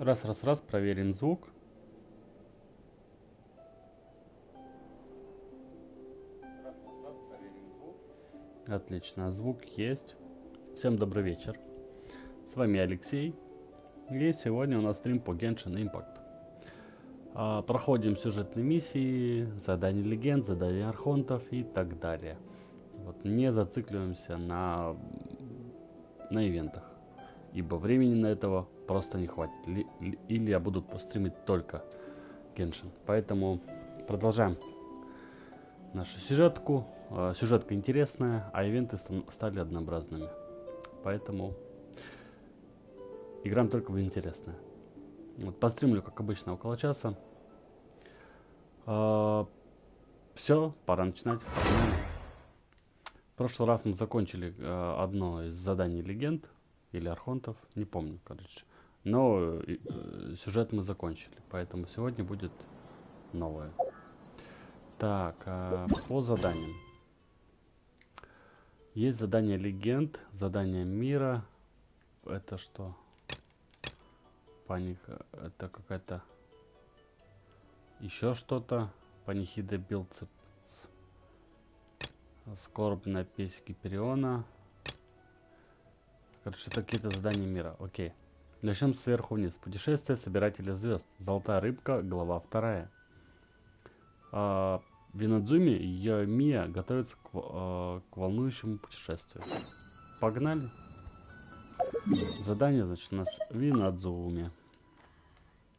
Раз, проверим звук. Отлично, звук есть. Всем добрый вечер. С вами Алексей. И сегодня у нас стрим по Genshin Impact. Проходим сюжетные миссии, задания легенд, задания архонтов и так далее. Вот, не зацикливаемся на ивентах, ибо времени на этого просто не хватит. Или я буду стримить только Genshin. Поэтому продолжаем нашу сюжетку. Сюжетка интересная, а ивенты стали однообразными. Поэтому играем только в интересное. Вот, постримлю, как обычно, около часа. Все, пора начинать. В прошлый раз мы закончили одно из заданий легенд или архонтов, не помню, короче. Но сюжет мы закончили, поэтому сегодня будет новое. Так, по заданиям. Есть задание легенд, задание мира. Это что? Паника. Это какая-то... Еще что-то. Панихида Билцеп. Скорбная песнь Гипериона. Короче, это какие-то задания мира. Окей. Начнем сверху вниз. Путешествие собирателя звезд. Золотая рыбка. Глава 2. Винодзуми и Йомия готовятся к волнующему путешествию. Погнали. Задание, значит, у нас Винодзуми.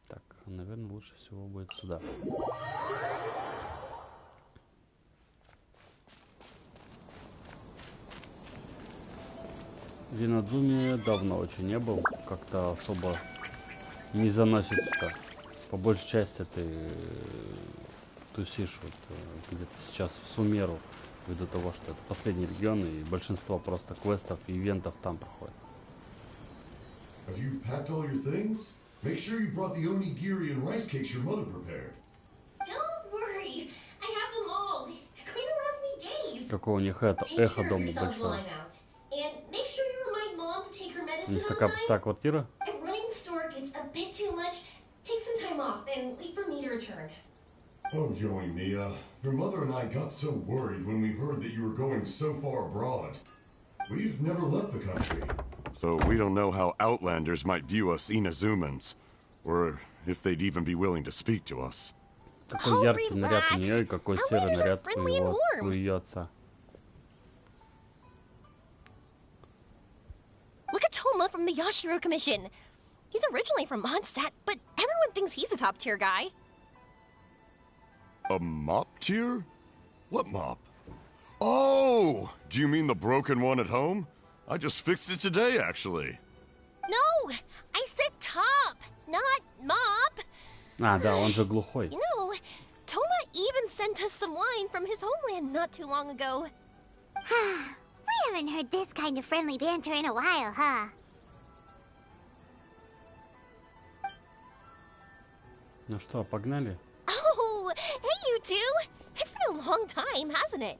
Так, наверное, лучше всего будет сюда. Винодзуми давно очень не был. Как-то особо не заносит сюда. По большей части ты тусишь вот где-то сейчас в Сумеру, ввиду того, что это последний регион, и большинство просто квестов и ивентов там проходит. Have you packed all your things? Make sure you brought the onigiri and rice cakes your mother prepared. Don't worry, I have them all. They're going to last me days. Какое у них эхо дома большое. And make sure you remind Mom to take her У medicine них on такая time. пустая квартира. If running the store gets a bit too much, take some time off and wait for me to return. Oh, Yoimiya, your mother and I got so worried when we heard that you were going so far abroad. We've never left the country. So we don't know how Outlanders might view us Inazumans, or if they'd even be willing to speak to us. Какой яркий наряд у нее и какой серый наряд у ее отца. Look at Toma from the Yashiro Commission. He's originally from Mondstadt, but everyone thinks he's a top-tier guy. A mop tier? What mop? Oh! Do you mean the broken one at home? I just fixed it today, actually. No! I said top, not mop. Да, он же глухой. You know, Toma even sent us some wine from his homeland not too long ago. We haven't heard this kind of friendly banter in a while, huh? Ну что, погнали? Oh, hey you two! It's been a long time, hasn't it?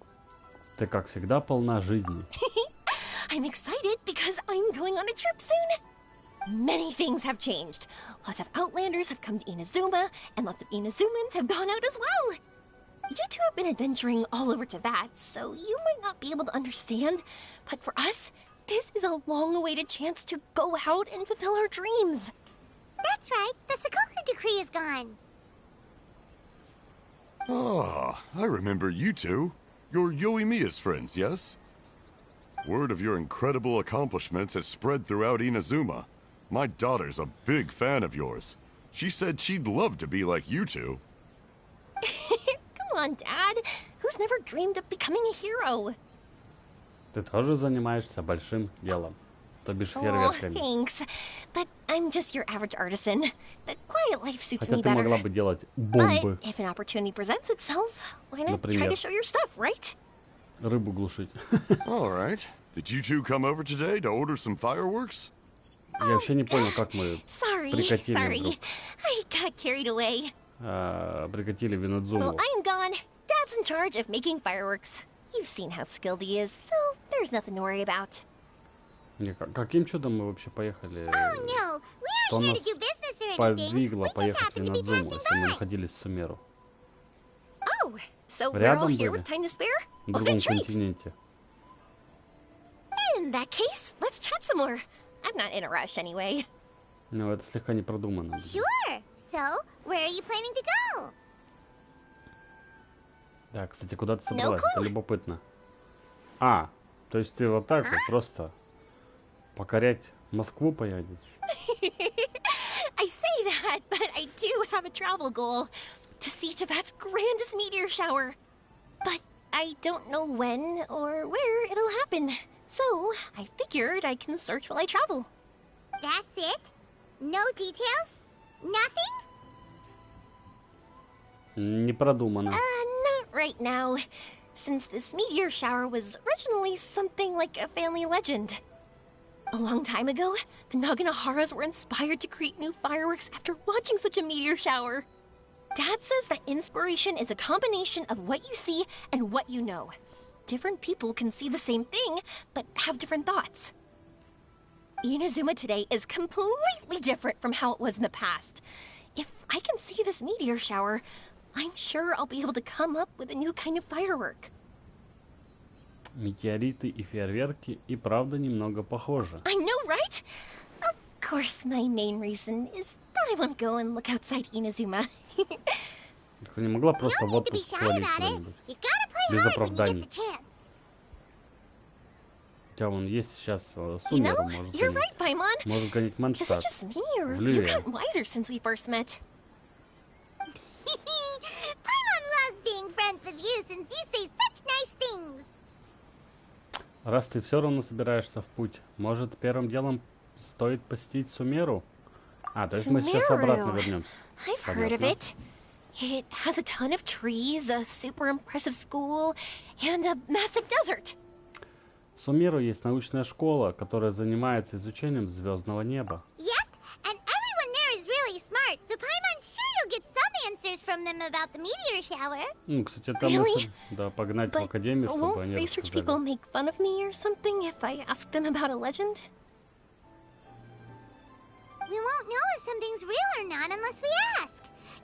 Ты, как всегда, полна жизни. I'm excited because I'm going on a trip soon. Many things have changed. Lots of Outlanders have come to Inazuma, and lots of Inazumans have gone out as well. You two have been adventuring all over Teyvat, so you might not be able to understand, but for us, this is a long-awaited chance to go out and fulfill our dreams. That's right. The Sakoku decree is gone. Ah, I remember you two. You're Yoimiya's friends, yes? Word of your incredible accomplishments has spread throughout Inazuma. My daughter's a big fan of yours. She said she'd love to be like you two. Come on, Dad. Who's never dreamed of becoming a hero? Ты тоже занимаешься большим делом. То бишь Oh, фейерверками. thanks. But I'm just your average artisan. The quiet life suits Хотя me ты могла better. бы делать бомбы. But if an opportunity presents itself, why not try Например. to show your stuff, right? Рыбу глушить. All right. Did you two come over today to order some fireworks? Я вообще не понял, как мы Sorry, прикатили sorry. вдруг. I got carried away. Прикатили Well, Винодзуму. I'm gone. Dad's in charge of making fireworks. You've seen how skilled he is, so there's nothing to worry about. Каким чудом мы вообще поехали? Oh no, we То aren't here нас to do business or сподвигло We just поехать в happened to be Инадзуму, passing если мы by. находились в Сумеру? Oh, so we're all Рядом here были, with time to spare? в What a другом treat! континенте. In that case, let's chat some more. I'm not in a rush anyway. Ну, это слегка не продумано. Sure. So, where are you planning to go? Да, кстати, куда ты No собралась? Это clue. любопытно. А, то есть ты вот так вот просто покорять Москву поедешь? I say that, but I do have a travel goal to see Tibet's grandest meteor shower. But I don't know when or where it'll happen. So I figured I can search while I travel. That's it? No details? Nothing? Не продумано. Not right now, since this meteor shower was originally something like a family legend. A long time ago, the Naganaharas were inspired to create new fireworks after watching such a meteor shower. Dad says that inspiration is a combination of what you see and what you know. Different people can see the same thing, but have different thoughts. Inazuma today is completely different from how it was in the past. If I can see this meteor shower, I'm sure I'll be able to come up with a new kind of firework. Метеориты и фейерверки и правда немного похожи. I know, right? Of course, my main reason is that I want to go and look outside Inazuma. Ты не могла просто No в need to be отпуск shy свалить about it. куда-нибудь? You gotta play Без hard when you оправданий. get the chance. Хотя вон есть сейчас You Сумеру, know, может you're гонять. right, Paimon. Может гонять Is it Манштадт. just me, or В you've Ливии. gotten wiser since we first met? Paimon loves being friends with you since you say such nice things. Раз ты все равно собираешься в путь, может первым делом стоит посетить Сумеру? А, то есть мы сейчас обратно Sumeru. вернемся. I've heard of Понятно. it. It has a ton of trees, a super impressive school, and a massive desert. В Сумеру есть научная школа, которая занимается изучением звездного неба. Yep, and everyone there is really smart, so Paimon's sure you'll get some answers from them about the meteor shower. Ну, кстати, это Really? мысль, да, погнать в But академию, чтобы won't они research people рассказали. make fun of me or something if I ask them about a legend? We won't know if something's real or not unless we ask.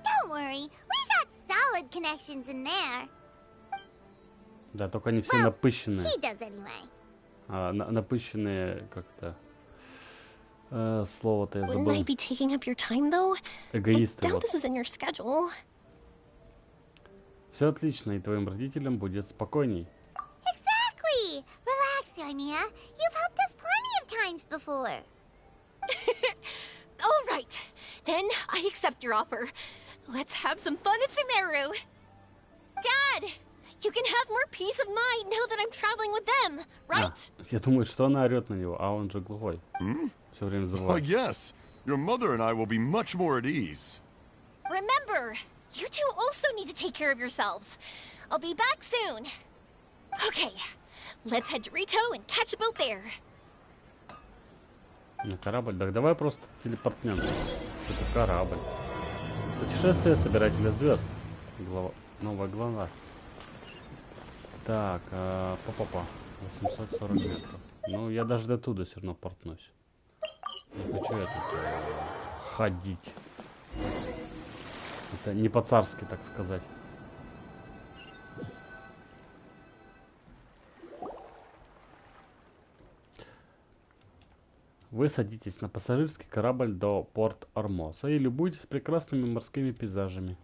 Don't worry, we got solid connections in there. Да, только они все Well, напыщенные. he does anyway. Напыщенные как-то... слово-то я Wouldn't I забыл. be taking up your time, though? I Эгоисты, doubt вот. this is in your schedule. Все отлично, и твоим родителям будет спокойней. Exactly! Relax, Yoimiya. You've helped us plenty of times before. All right, then I accept your offer. Let's have some fun at Sumeru. Dad, you can have more peace of mind now that I'm traveling with them, right? Я думаю, что она орет на него, а он же глухой. Все время Why, забывает. yes. Your mother and I will be much more at ease. Remember, you two also need to take care of yourselves. I'll be back soon. Okay, let's head to Rito and catch a boat there. На корабль? Так давай просто телепортнемся. Это корабль. Путешествие собирателя звезд. Новая глава. Так, па-па-па. 840 метров. Ну, я даже до туда все равно портнусь. Не хочу я тут ходить. Это не по-царски, так сказать. Вы садитесь на пассажирский корабль до Порт-Ормоса и любуйтесь прекрасными морскими пейзажами.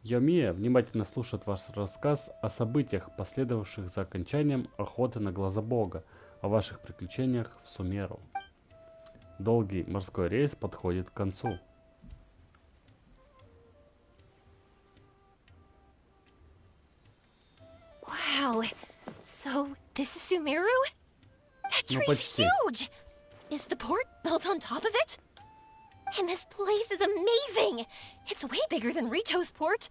Йомия внимательно слушает ваш рассказ о событиях, последовавших за окончанием охоты на глаза бога, о ваших приключениях в Сумеру. Долгий морской рейс подходит к концу. Wow, so this is Sumeru? That Ну, tree's почти. huge! Is the port built on top of it? And this place is amazing! It's way bigger than Rito's port.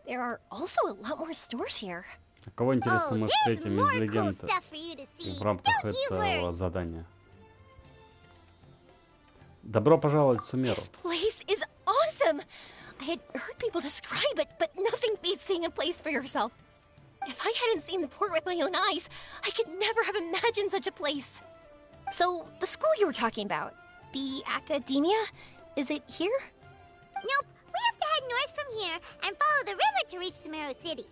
There are also a lot more stores here. А кого интересно Oh, мы there's встретим more из cool легенд stuff for you to see. в рамках Don't you worry. этого задания? Добро пожаловать в Сумеру. This place is awesome! I had heard people describe it, but nothing beats seeing a place for yourself. If I hadn't seen the port with my own eyes, I could never have imagined such a place. So, the school you were talking about, the academia, Is it here? Nope, we have to head north from here and follow the river to reach Sumeru City.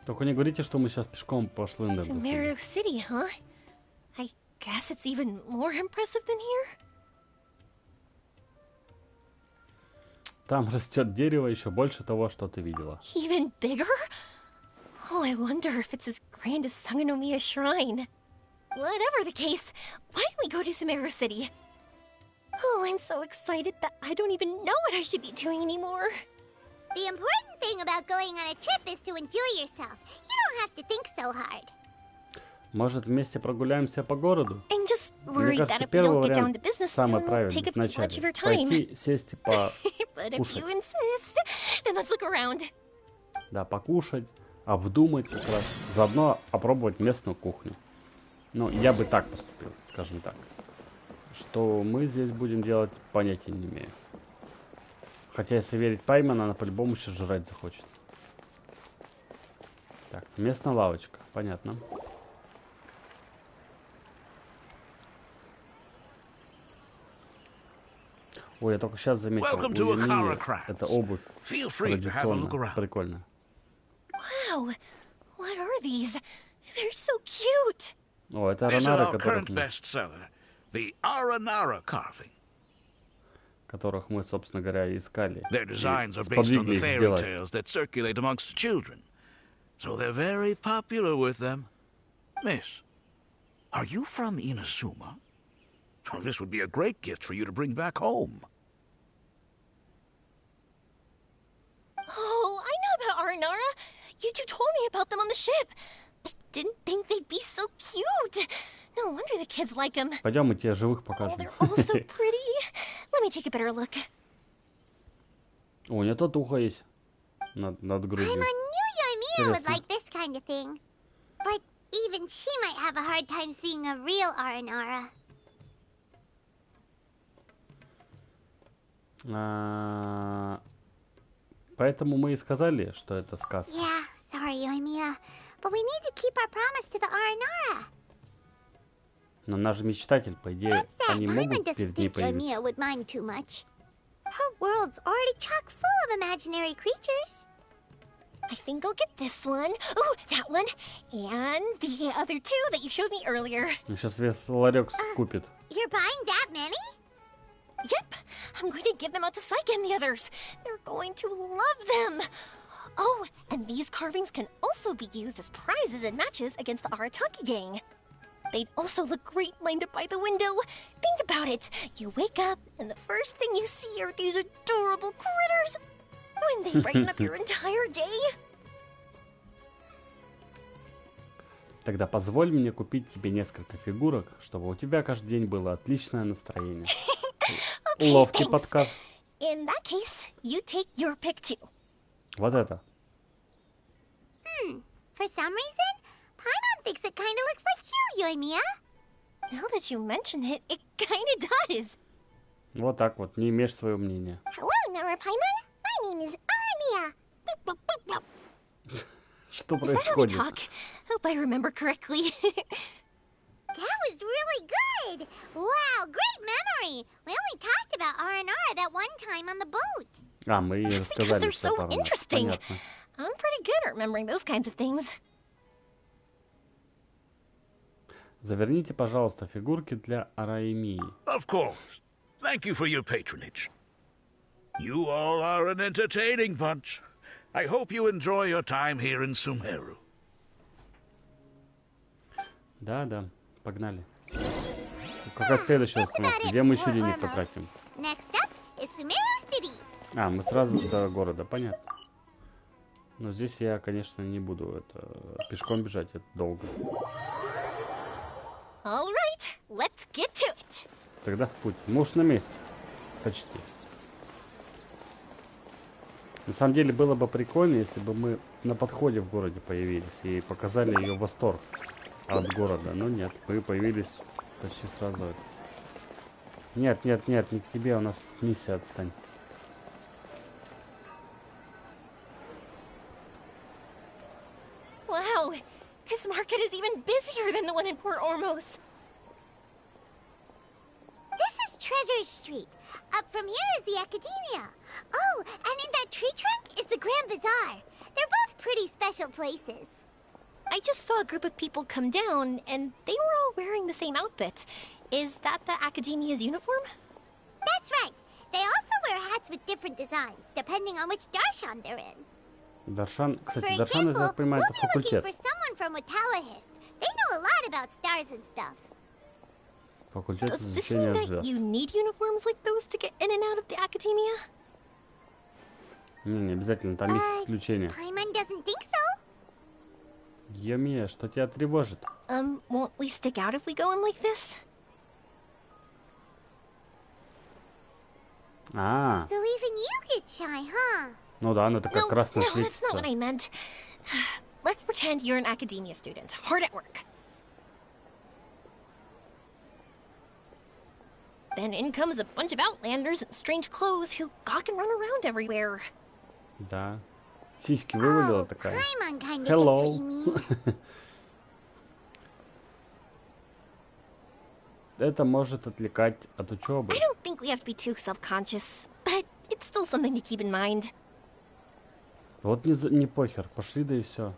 Только не говорите, что мы сейчас пешком пошлым до Sumeru City, huh? I guess it's even more impressive than here. Там растет дерево еще больше того, что ты видела. Even bigger? Oh, I wonder if it's as grand as Sangonomiya Shrine. Whatever the case, why don't we go to Sumeru City? Oh, I'm so excited that I don't even know what I should be doing anymore. The important thing about going on a trip is to enjoy yourself. You don't have to think so hard. Может, вместе прогуляемся по городу? I'm just Мне worried that кажется, if we первый don't get down вариант to business самый soon, we'll правильный take up too much of вначале. your time. Пойти, сесть и But if you покушать. insist, then let's look around. Да, покушать, обдумать как раз. Заодно опробовать местную кухню. Ну, я бы так поступил, скажем так. Что мы здесь будем делать, понятия не имею. Хотя, если верить Пайману, она по-любому еще жрать захочет. Так, местная лавочка, понятно. Ой, я только сейчас заметил, у Юмии это обувь традиционная, прикольная. Wow, what are these? They're so cute. О, это This is аронары, our current bestseller, the Aranara carving. которых мы, собственно говоря, искали. Their designs И are based on сподвигли the их fairy сделать. tales that circulate amongst children, so they're very popular with them. Miss, are you from Inazuma? Oh, this would be a great gift for you to bring back home. Oh, I know about Aranara. You two told me about them on the ship. I didn't think they'd be so cute. No wonder the kids like them. Пойдем, мы тебе живых Oh, покажем. they're all so pretty. Let me take a better look. О, у нее тут ухо есть над грудью. Paimon knew Yoimiya would Интересно. like this kind of thing. But even she might have a hard time seeing a real Aranara. Поэтому мы и сказали, что это сказка. Yeah, sorry, Yoimiya. But we need to keep our promise to the Aranara. Но наш же мечтатель, по идее, That said, они Paimon могут doesn't перед ней think появиться. Yoimiya would mind too much. Her world's already chock full of imaginary creatures. I think I'll get this one. Ooh, that one. And the other two that you showed me earlier. Сейчас весь ларек скупит. You're buying that many? Yep, I'm going to give them out to Saika and the others. They're going to love them. Oh, and these carvings can also be used as prizes in matches against the Arataki gang. They'd also look great lined up by the window. Think about it. You wake up, and the first thing you see are these adorable critters. When they brighten up your entire day. Тогда позволь мне купить тебе несколько фигурок, чтобы у тебя каждый день было отличное настроение. Okay, Ловкий thanks. подкаст. In that case, you take your pick too. Вот это. For some reason, Paimon thinks it kind of looks like you, Yoimiya. Now that you mention it, it kinda does. Вот так вот, не имеешь своего мнения. Hello, Nara Paimon. My name is Arania. Что Is that how they происходит? talk? Hope I remember correctly. That was really good. Wow, great memory. We only talked about Aranara that one time on the boat. А, мы ей That's because рассказали they're все so пару раз. interesting. Понятно. I'm pretty good at remembering those kinds of things. Заверните, пожалуйста, фигурки для Араимии. Of course. Thank you for your patronage. You all are an entertaining bunch. I hope you enjoy your time here in Sumeru. Да, погнали. Какая следующая остановка? Где мы еще денег потратим? Next up is Sumeru City. А, мы сразу до города, понятно. Но здесь я, конечно, не буду пешком бежать, это долго. All right, let's get to it. Тогда в путь. Мы уж на месте. Почти. На самом деле было бы прикольно, если бы мы на подходе в городе появились и показали ее восторг от города. Но нет, мы появились почти сразу. Нет, не к тебе, у нас миссия, отстань. Wow, this market is even busier than the one in Port Ormos. This is Trade Treasure Street. Up from here is the Academia. Oh, and in that tree trunk is the Grand Bazaar. They're both pretty special places. I just saw a group of people come down, and they were all wearing the same outfit. Is that the Academia's uniform? That's right. They also wear hats with different designs, depending on which darshan they're in. Даршан, For кстати, Даршан, я example, так понимаю, we'll это be looking факультет. for someone from Watawahist. They know a lot about stars and stuff. Факультет Does this mean изучения that звезд. you need uniforms like those to get in and out of the Academia? Не обязательно, там есть исключения. Paimon doesn't think so. Йоми, что тебя тревожит? Won't we stick out if we go in like this? А, So even you get shy, huh? ну да, она такая красная No, that's not what светится. I meant. Let's pretend you're an Academia student, hard at work. Then in comes a bunch of Outlanders in strange clothes who gawk and run around everywhere. Да. Сиськи вывалила Oh, такая. Paimon kind of Hello. gets what you mean. Это может отвлекать от учебы. I don't think we have to be too self-conscious, but it's still something to keep in mind. Вот не похер, пошли да и все.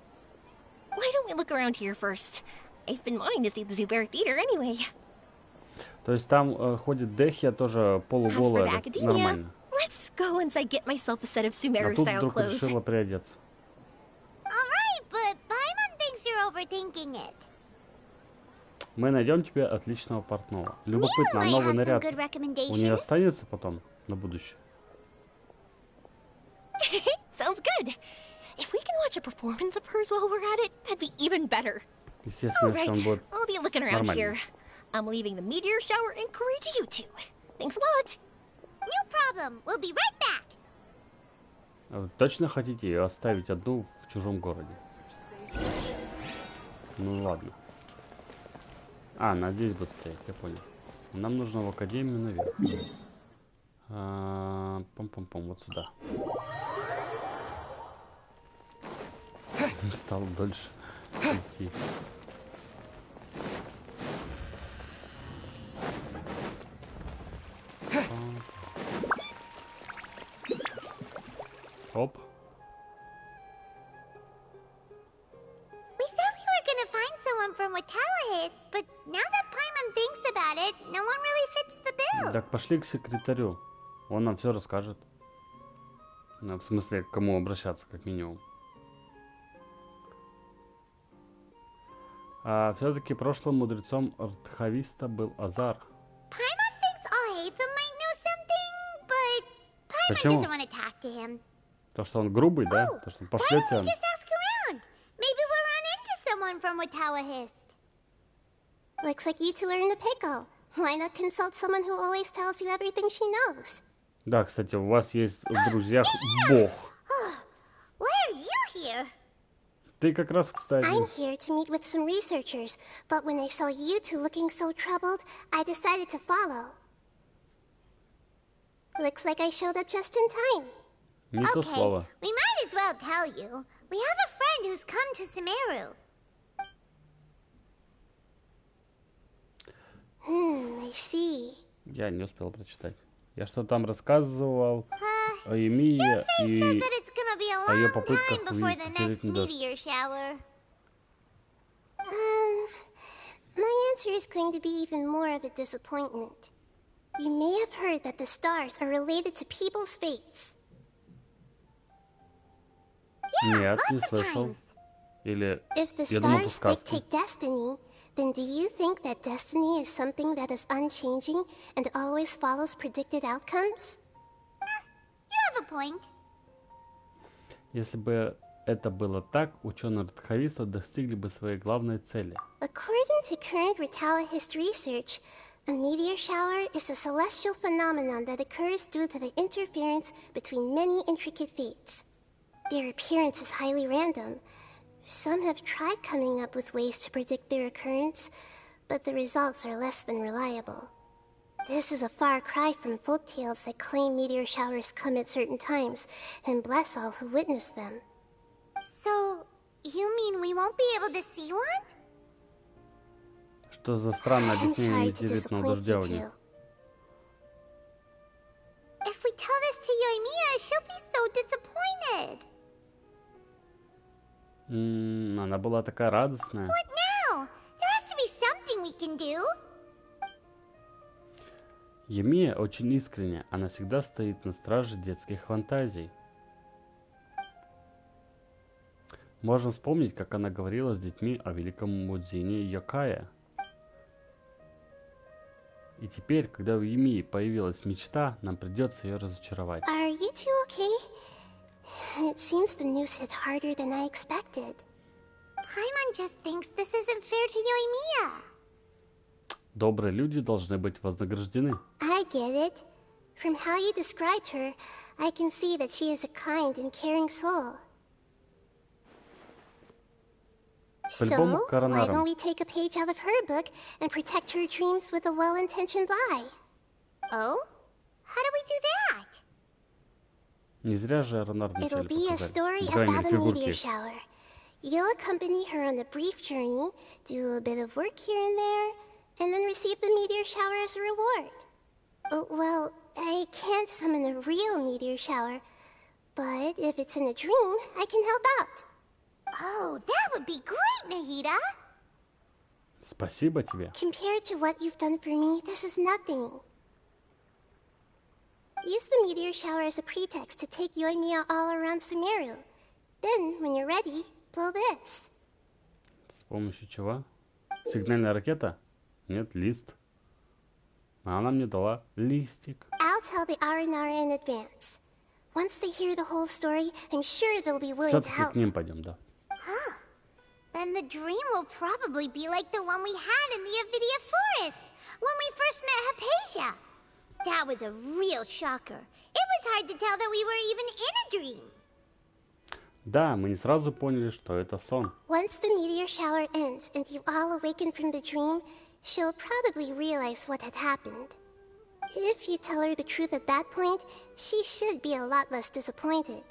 Why don't we look around here first? I've been wanting to see the Zubair Theater anyway. То есть там ходит Дехия тоже As for the полуголая, Academia, нормально. let's go once I get myself a set of А Sumeru тут style вдруг clothes. решила приодеться. Alright, but Paimon thinks you're overthinking it. Мы найдем тебе отличного портного. Любопытно, а might новый have some наряд good у нее recommendations. останется потом на будущее? Sounds good. If we can watch a performance of hers while we're at it, that'd be even better. Естественно, если Alright, он будет I'll be looking around нормальный. here. I'm leaving the meteor shower inquiry to you two. Thanks a lot. No problem. We'll be right back. А вы точно хотите ее оставить одну в чужом городе? Ну ладно. А, она здесь будет стоять, я понял. Нам нужно в академию наверх. Пом-пом-пом, вот сюда. Стал дольше идти. Оп. We said we were gonna find someone from Watawahist, but now that Paimon thinks about it, no one really fits the bill. Так, пошли к секретарю. Он нам все расскажет. Ну, в смысле, к кому обращаться, как минимум. А все-таки прошлым мудрецом Артхависта был Азар. Paimon thinks Alhaitham might know something, but Paimon Почему? doesn't want to talk to him. То, что он грубый, да? Oh, То, что он why пошлет don't we тебя. just ask around? Maybe we'll run into someone from Watawahist. Looks like you two are in a pickle. Why not consult someone who always tells you everything she knows? Да, кстати, у вас есть в друзьях Бог. Why are you here? Ты как раз, кстати... I'm here to meet with some researchers, but when I saw you two looking so troubled, I decided to follow. Looks like I showed up just in time. Не то Okay, слово. we might as well tell you. We have a friend who's come to Sumeru. I see. Я не успел прочитать. Я что там рассказывал о Your Емии face says и... that it's gonna be a о её long попытках time before the увидеть next дождь. meteor shower. My answer is going to be even more of a disappointment. You may have heard that the stars are related to people's fates. Нет, не Lots of слышал. times. Или... If the Я думал, это stars сказка. dictate destiny, then do you think that destiny is something that is unchanging and always follows predicted outcomes? You have a point. Если бы это было так, ученые Артхависта достигли бы своей главной цели. According to current Rittalahist research, a meteor shower is a celestial phenomenon that occurs due to the interference between many intricate fates. Their appearance is highly random. Some have tried coming up with ways to predict their occurrence, but the results are less than reliable. This is a far cry from folktales that claim meteor showers come at certain times and bless all who witness them. So, you mean we won't be able to see one? Что за странное I'm объяснение sorry to метеоритного disappoint дождя you у них? two. Она была такая радостная. What now? There has to be something we can do. Юмия очень искренняя, она всегда стоит на страже детских фантазий. Можно вспомнить, как она говорила с детьми о великом Мудзине Йокае. И теперь, когда у Юмии появилась мечта, нам придется ее разочаровать. Are you two okay? It seems the news hit harder than I expected. Paimon just thinks this isn't fair to Yoimiya. Добрые люди должны быть вознаграждены. I get it. From how you described her, I can see that she is a kind and caring soul. So, По-любому why коронаром. don't we take a page out of her book and protect her dreams with a well-intentioned lie? Oh? How do we do that? Не зря же Ронар It'll вначале be a показали. story По крайней about мере, a meteor фигурки. shower. You'll accompany her on a brief journey, do a bit of work here and there, and then receive the meteor shower as a reward. Oh, well, I can't summon a real meteor shower, but if it's in a dream, I can help out. Oh, that would be great, Nahida. Спасибо тебе. Compared to what you've done for me, this is nothing. Use the meteor shower as a pretext to take Yoimiya all around Sumeru. Then, when you're ready, blow this. С помощью чего? Сигнальная ракета? Нет, лист. А она мне дала листик. I'll tell the Aranara in advance. Once they hear the whole story, I'm sure they'll be willing to Все-таки help. к ним пойдем, да. Then the dream will probably be like the one we had in the Avidia Forest when we first met Hypatia. That was a real shocker. It was hard to tell that we were even in a dream. Да, мы не сразу поняли, что это сон. Once the meteor shower ends and you all awaken from the dream, she'll probably realize what had happened. If you tell her the truth at that point, she should be a lot less disappointed.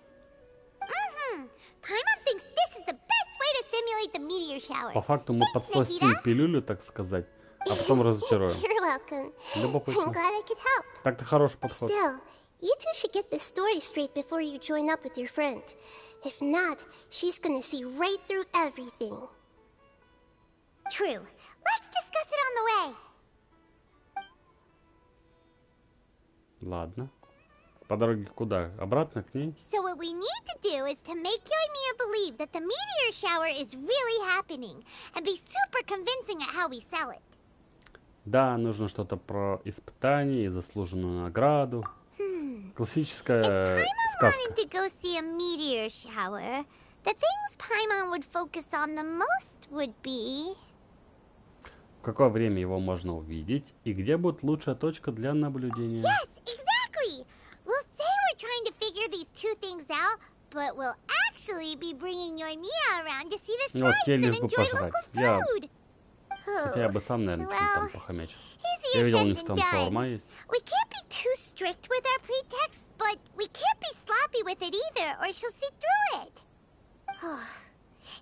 Paimon thinks this is the best way to simulate the meteor shower. По факту мы подсластим пилюлю, так сказать, а потом разочаруем. You're welcome. I'm Любопытно. glad I could help. Так-то хороший подход. Still, you two should get this story straight before you join up with your friend. If not, she's gonna see right through everything. True. Let's discuss it on the way. Ладно. По дороге куда? Обратно к ней? So what we need to do is to make Yoimiya believe that the meteor shower is really happening and be super convincing at how we sell it. Да, нужно что-то про испытание и заслуженную награду. Классическая Paimon сказка. wanted to go see a meteor shower. The things Paimon would focus on the most would be... В какое время его можно увидеть и где будет лучшая точка для наблюдения? Yes, exactly! We'll say we're trying to figure these two things out, but we'll actually be bringing Yoimiya around to see the Вот, sights ей and лишь бы enjoy пожрать. local food. Хотя я бы сам, наверное, что-нибудь там похомячил. Я Easier видел, у said них than там done. шаурма есть. We can't be too strict with our pretexts, but we can't be sloppy with it either, or she'll see through it.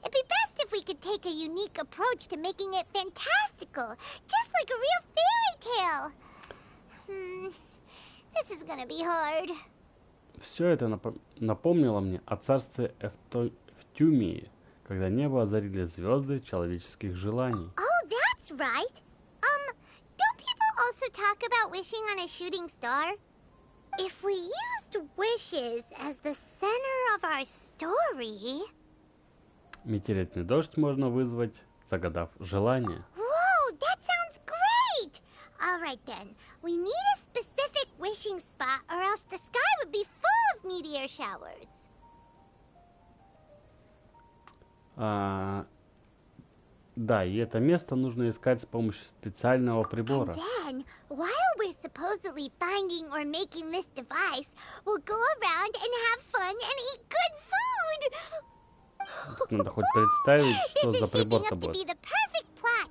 It'd be best if we could take a unique approach to making it fantastical, just like a real fairy tale. This is gonna be hard. Все это напомнило мне о царстве Эфтюмии, когда небо озарили звезды человеческих желаний. Oh, that's right. Don't people also talk about wishing on a shooting star? If we used wishes as the center of our story... Метеоритный дождь можно вызвать, загадав желание. Whoa, that sounds great! Alright then, we need a specific wishing spot or else the sky would be full of meteor showers. Да, и это место нужно искать с помощью специального прибора. And then, while we're supposedly finding or making this device, we'll go around and have fun and eat good food! Тут надо хоть представить, что This за is shaping прибор-то up to be будет. the perfect plot.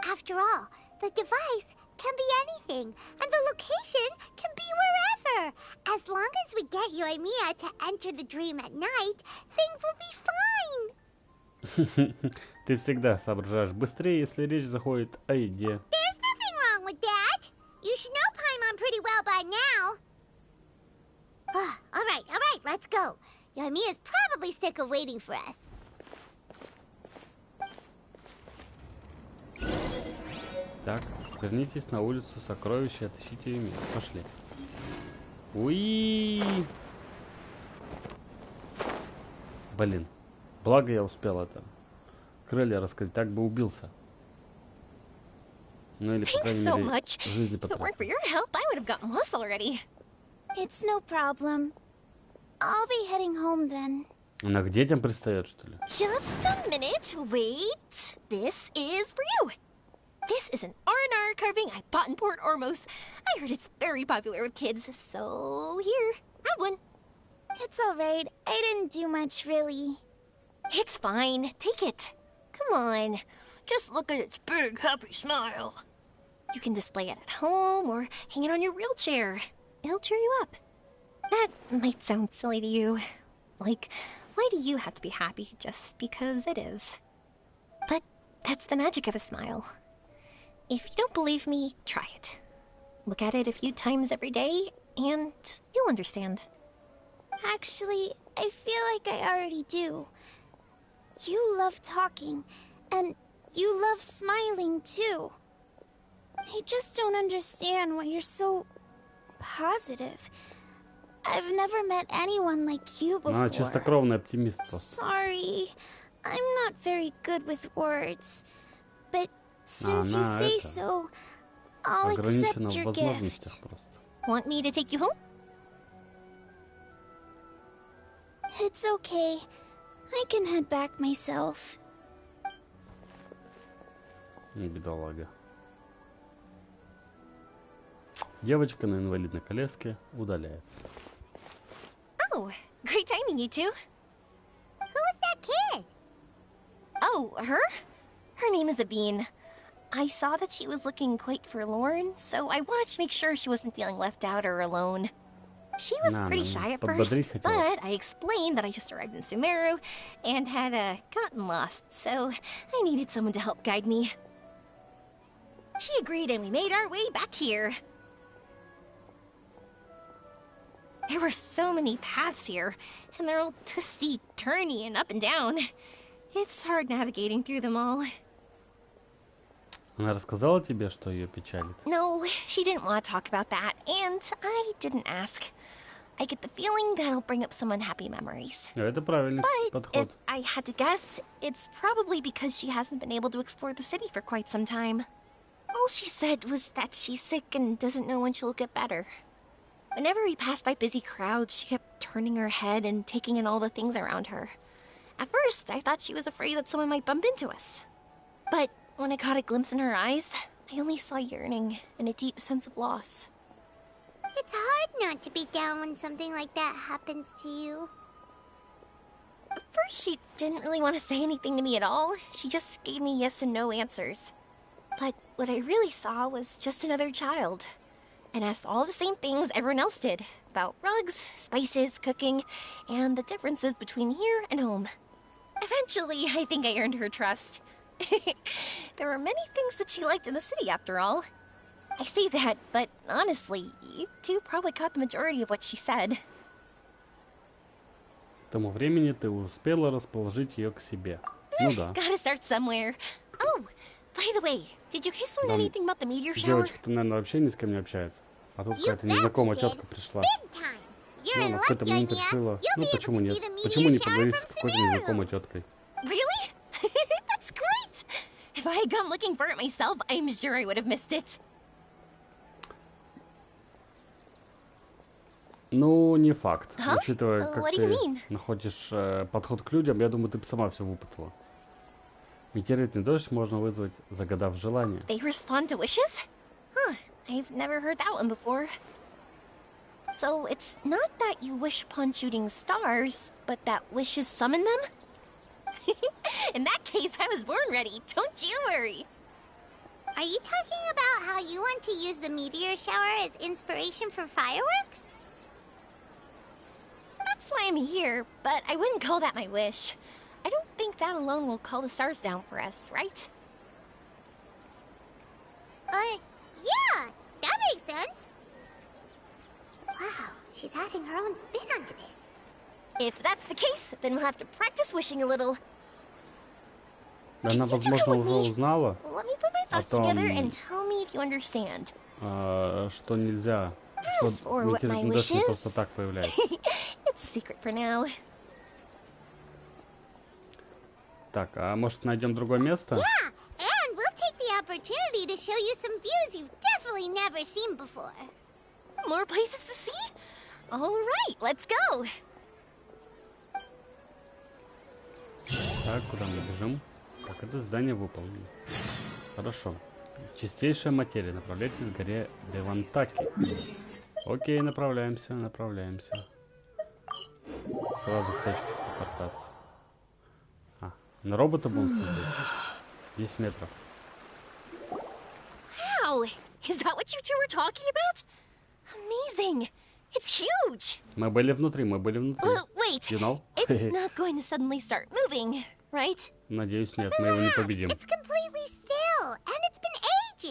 After all, the device can be anything, and the location can be wherever. As long as we get Yoimiya to enter the dream at night, things will be fine. Ты всегда соображаешь быстрее, если речь заходит о еде. There's nothing wrong with that. You should know Paimon pretty well by now. All right, let's go. Yoimiya's probably sick of waiting for us. Так, вернитесь на улицу Сокровища, отыщите ее место. Пошли. Уи! Блин. Благо я успел это. Крылья раскрыть, так бы убился. Ну или, по Thanks крайней so мере, much. жизни If it weren't потратил. for your help, I would have gotten lost already. It's no problem. I'll be heading home then. Она к детям пристает, что ли? Just a minute. Wait. This is for you. This is an R&R carving I bought in Port Ormos. I heard it's very popular with kids, so here, have one. It's alright. I didn't do much, really. It's fine. Take it. Come on. Just look at its big, happy smile. You can display it at home or hang it on your wheelchair. It'll cheer you up. That might sound silly to you. Like, why do you have to be happy just because it is? But that's the magic of a smile. If you don't believe me, try it. Look at it a few times every day, and you'll understand. Actually, I feel like I already do. You love talking, and you love smiling too. I just don't understand why you're so positive. I've never met anyone like you Она before. чистокровный оптимист просто. Sorry, I'm not very good with words. But since you Она say это, so, I'll ограничена accept в your возможностях gift. просто. Want me to take you home? It's okay. I can head back myself. Бедолага. Девочка на инвалидной коляске удаляется. Oh, great timing, you two. Who was that kid? Oh, her? Her name is Aveen. I saw that she was looking quite forlorn, so I wanted to make sure she wasn't feeling left out or alone. She was Nah, pretty nah, shy at подбодрить first, хотела. but I explained that I just arrived in Sumeru and had gotten lost, so I needed someone to help guide me. She agreed and we made our way back here. There were so many paths here, and they're all twisty, turny, and up and down. It's hard navigating through them all. Она рассказала тебе, что ее печалит? No, she didn't want to talk about that, and I didn't ask. I get the feeling that'll bring up some unhappy memories. Это правильный But подход. if I had to guess, it's probably because she hasn't been able to explore the city for quite some time. All she said was that she's sick and doesn't know when she'll get better. Whenever we passed by busy crowds, she kept turning her head and taking in all the things around her. At first, I thought she was afraid that someone might bump into us. But when I caught a glimpse in her eyes, I only saw yearning and a deep sense of loss. It's hard not to be down when something like that happens to you. At first, she didn't really want to say anything to me at all. She just gave me yes and no answers. But what I really saw was just another child, and asked all the same things everyone else did about rugs, spices, cooking, and the differences between here and home. Eventually, I think I earned her trust. There were many things that she liked in the city, after all. I say that, but honestly, you two probably caught the majority of what she said. К тому времени ты успела расположить ее к себе. Ну да. Gotta start somewhere. Oh, by the way, did you guys learn Там anything about the meteor shower? девочка-то, наверное, вообще ни с кем не общается. А тут You какая-то bet we незнакомая did. тетка пришла. Big time. You're Ну, in она в luck, какой-то момент Yoimiya. решила, You'll ну be able почему to нет? see the Почему не meteor shower поговорить from с какой-то Sumeru. незнакомой теткой? Really? That's great! If I had gone looking for it myself, I'm sure I would have missed it. Ну, не факт. Huh? Учитывая, как What do you ты mean? находишь подход к людям, я думаю, ты бы сама все выпытала. Метеоритный дождь можно вызвать, загадав желание. They respond to wishes? Huh, I've never heard that one before. So it's not that you wish upon shooting stars, but that wishes summon them? In that case, I was born ready. Don't you worry. Are you talking about how you want to use the meteor shower as inspiration for fireworks? That's why I'm here, but I wouldn't call that my wish. I don't think that alone will call the stars down for us, right? Yeah, that makes sense. Wow, she's adding her own spin onto this. If that's the case, then we'll have to practice wishing a little. Она, возможно, уже узнала Let me put my о thoughts together том, and tell me if you understand. что нельзя, что As for what my Nintendo не wishes, просто так появляется. it's a secret for now. Так, а может найдем другое место? Yeah, and we'll take the opportunity to show you some views you've definitely never seen before. More places to see? All right, let's go. Так, куда мы бежим? Так, это здание выполнено. Хорошо. Чистейшая материя. Направляйтесь к горе Девантаки. Окей, направляемся. Сразу в точку телепортации. На робота будем смотреть. 10 метров. Wow, is that what you two were talking about? Amazing. It's huge. Мы были внутри. Wait, You know? it's not going to suddenly start moving, right? Надеюсь, нет, мы его не победим. It's completely still, and it's been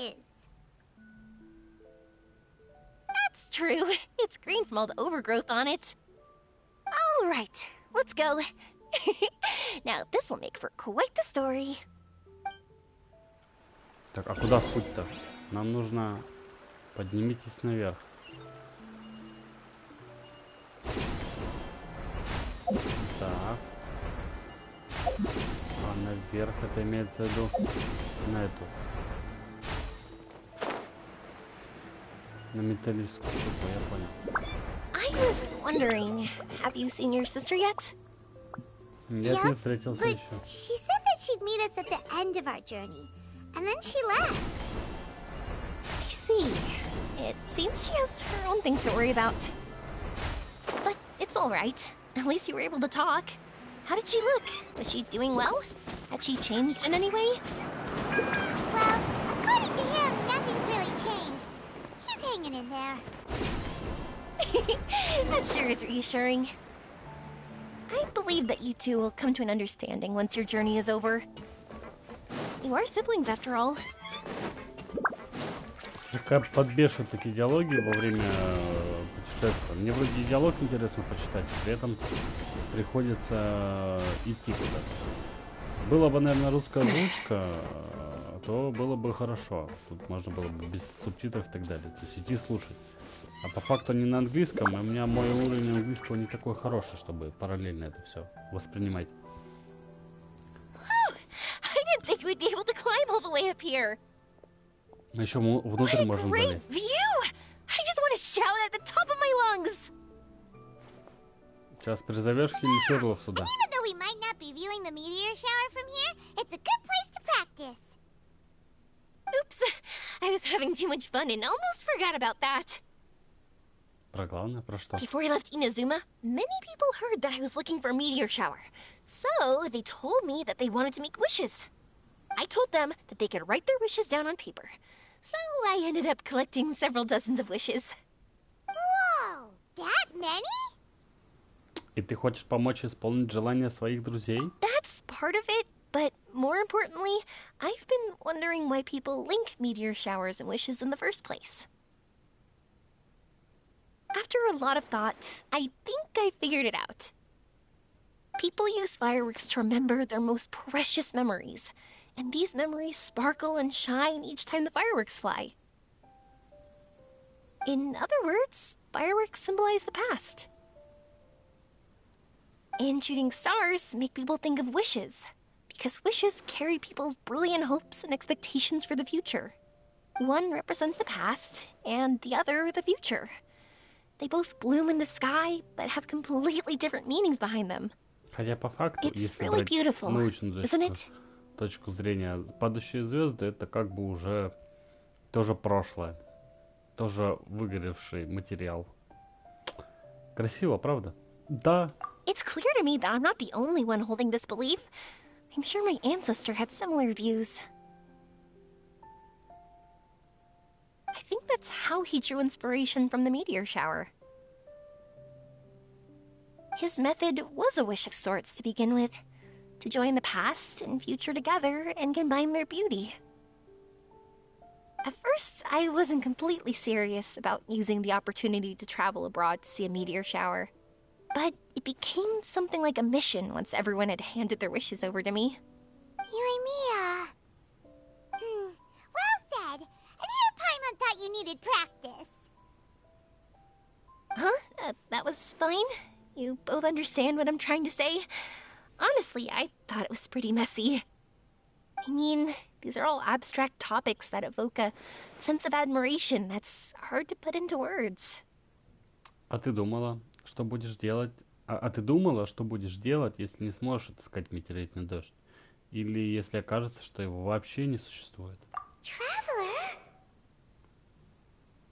ages. That's true. It's green from all the overgrowth on it. All right, let's go. Now, this will make for quite the story. Так, а куда путь-то? Нам нужно... Поднимитесь наверх. Так. А наверх это имеется в виду на эту. На металлическую штуку, я понял. I was wondering, have you seen your sister yet? Я с ней встретился But еще. she said that she'd meet us at the end of our journey, and then she left. I see. It seems she has her own things to worry about. But it's all right. At least you were able to talk. How did she look? Was she doing well? Had she changed in any way? Well, according to him, nothing's really changed. He's hanging in there. I'm sure it's reassuring. I believe that you two will come to an understanding once your journey is over. You are siblings, after all. Такая подбешивает такие диалоги во время путешествия. Мне вроде диалог интересно почитать, при этом приходится идти куда-то. Была бы, наверное, русская озвучка, то было бы хорошо. Тут можно было бы без субтитров и так далее. То есть идти слушать. А по факту они на английском, и у меня мой уровень английского не такой хороший, чтобы параллельно это все воспринимать. I didn't think we'd be able to climb all the way up here. Мы еще внутрь можем Great залезть. view! I just want to shout at the top of my lungs. Сейчас призовешь Хиличерлов сюда. Even though we might not be viewing the meteor shower from here, it's a good place to practice. Oops, I was having too much fun and almost forgot about that. Про главное, про что? Before I left Inazuma, many people heard that I was looking for a meteor shower. So they told me that they wanted to make wishes. I told them that they could write their wishes down on paper. So I ended up collecting several dozens of wishes. Whoa, that many? И ты хочешь помочь исполнить желания своих друзей? That's part of it, but more importantly, I've been wondering why people link meteor showers and wishes in the first place. After a lot of thought, I think I figured it out. People use fireworks to remember their most precious memories, and these memories sparkle and shine each time the fireworks fly. In other words, fireworks symbolize the past. And shooting stars make people think of wishes, because wishes carry people's brilliant hopes and expectations for the future. One represents the past, and the other the future. They both bloom in the sky, but have completely different meanings behind them. Хотя по факту, It's если really брать beautiful, научную isn't it? точку зрения, падающие звезды это как бы уже тоже прошлое, тоже выгоревший материал. Красиво, правда? Да. It's clear to me that I'm not the only one holding this belief. I'm sure my ancestor had similar views. I think that's how he drew inspiration from the meteor shower. His method was a wish of sorts to begin with, to join the past and future together and combine their beauty. At first, I wasn't completely serious about using the opportunity to travel abroad to see a meteor shower. But it became something like a mission once everyone had handed their wishes over to me. Yoimiya. Well said. And here Paimon thought you needed practice. Huh? That was fine? You both understand what I'm trying to say? Honestly, I thought it was pretty messy. I mean, these are all abstract topics that evoke a sense of admiration that's hard to put into words. А ты думала, что будешь делать? А ты думала, что будешь делать, если не сможешь отыскать метеоритный дождь? Или если окажется, что его вообще не существует? Traveler?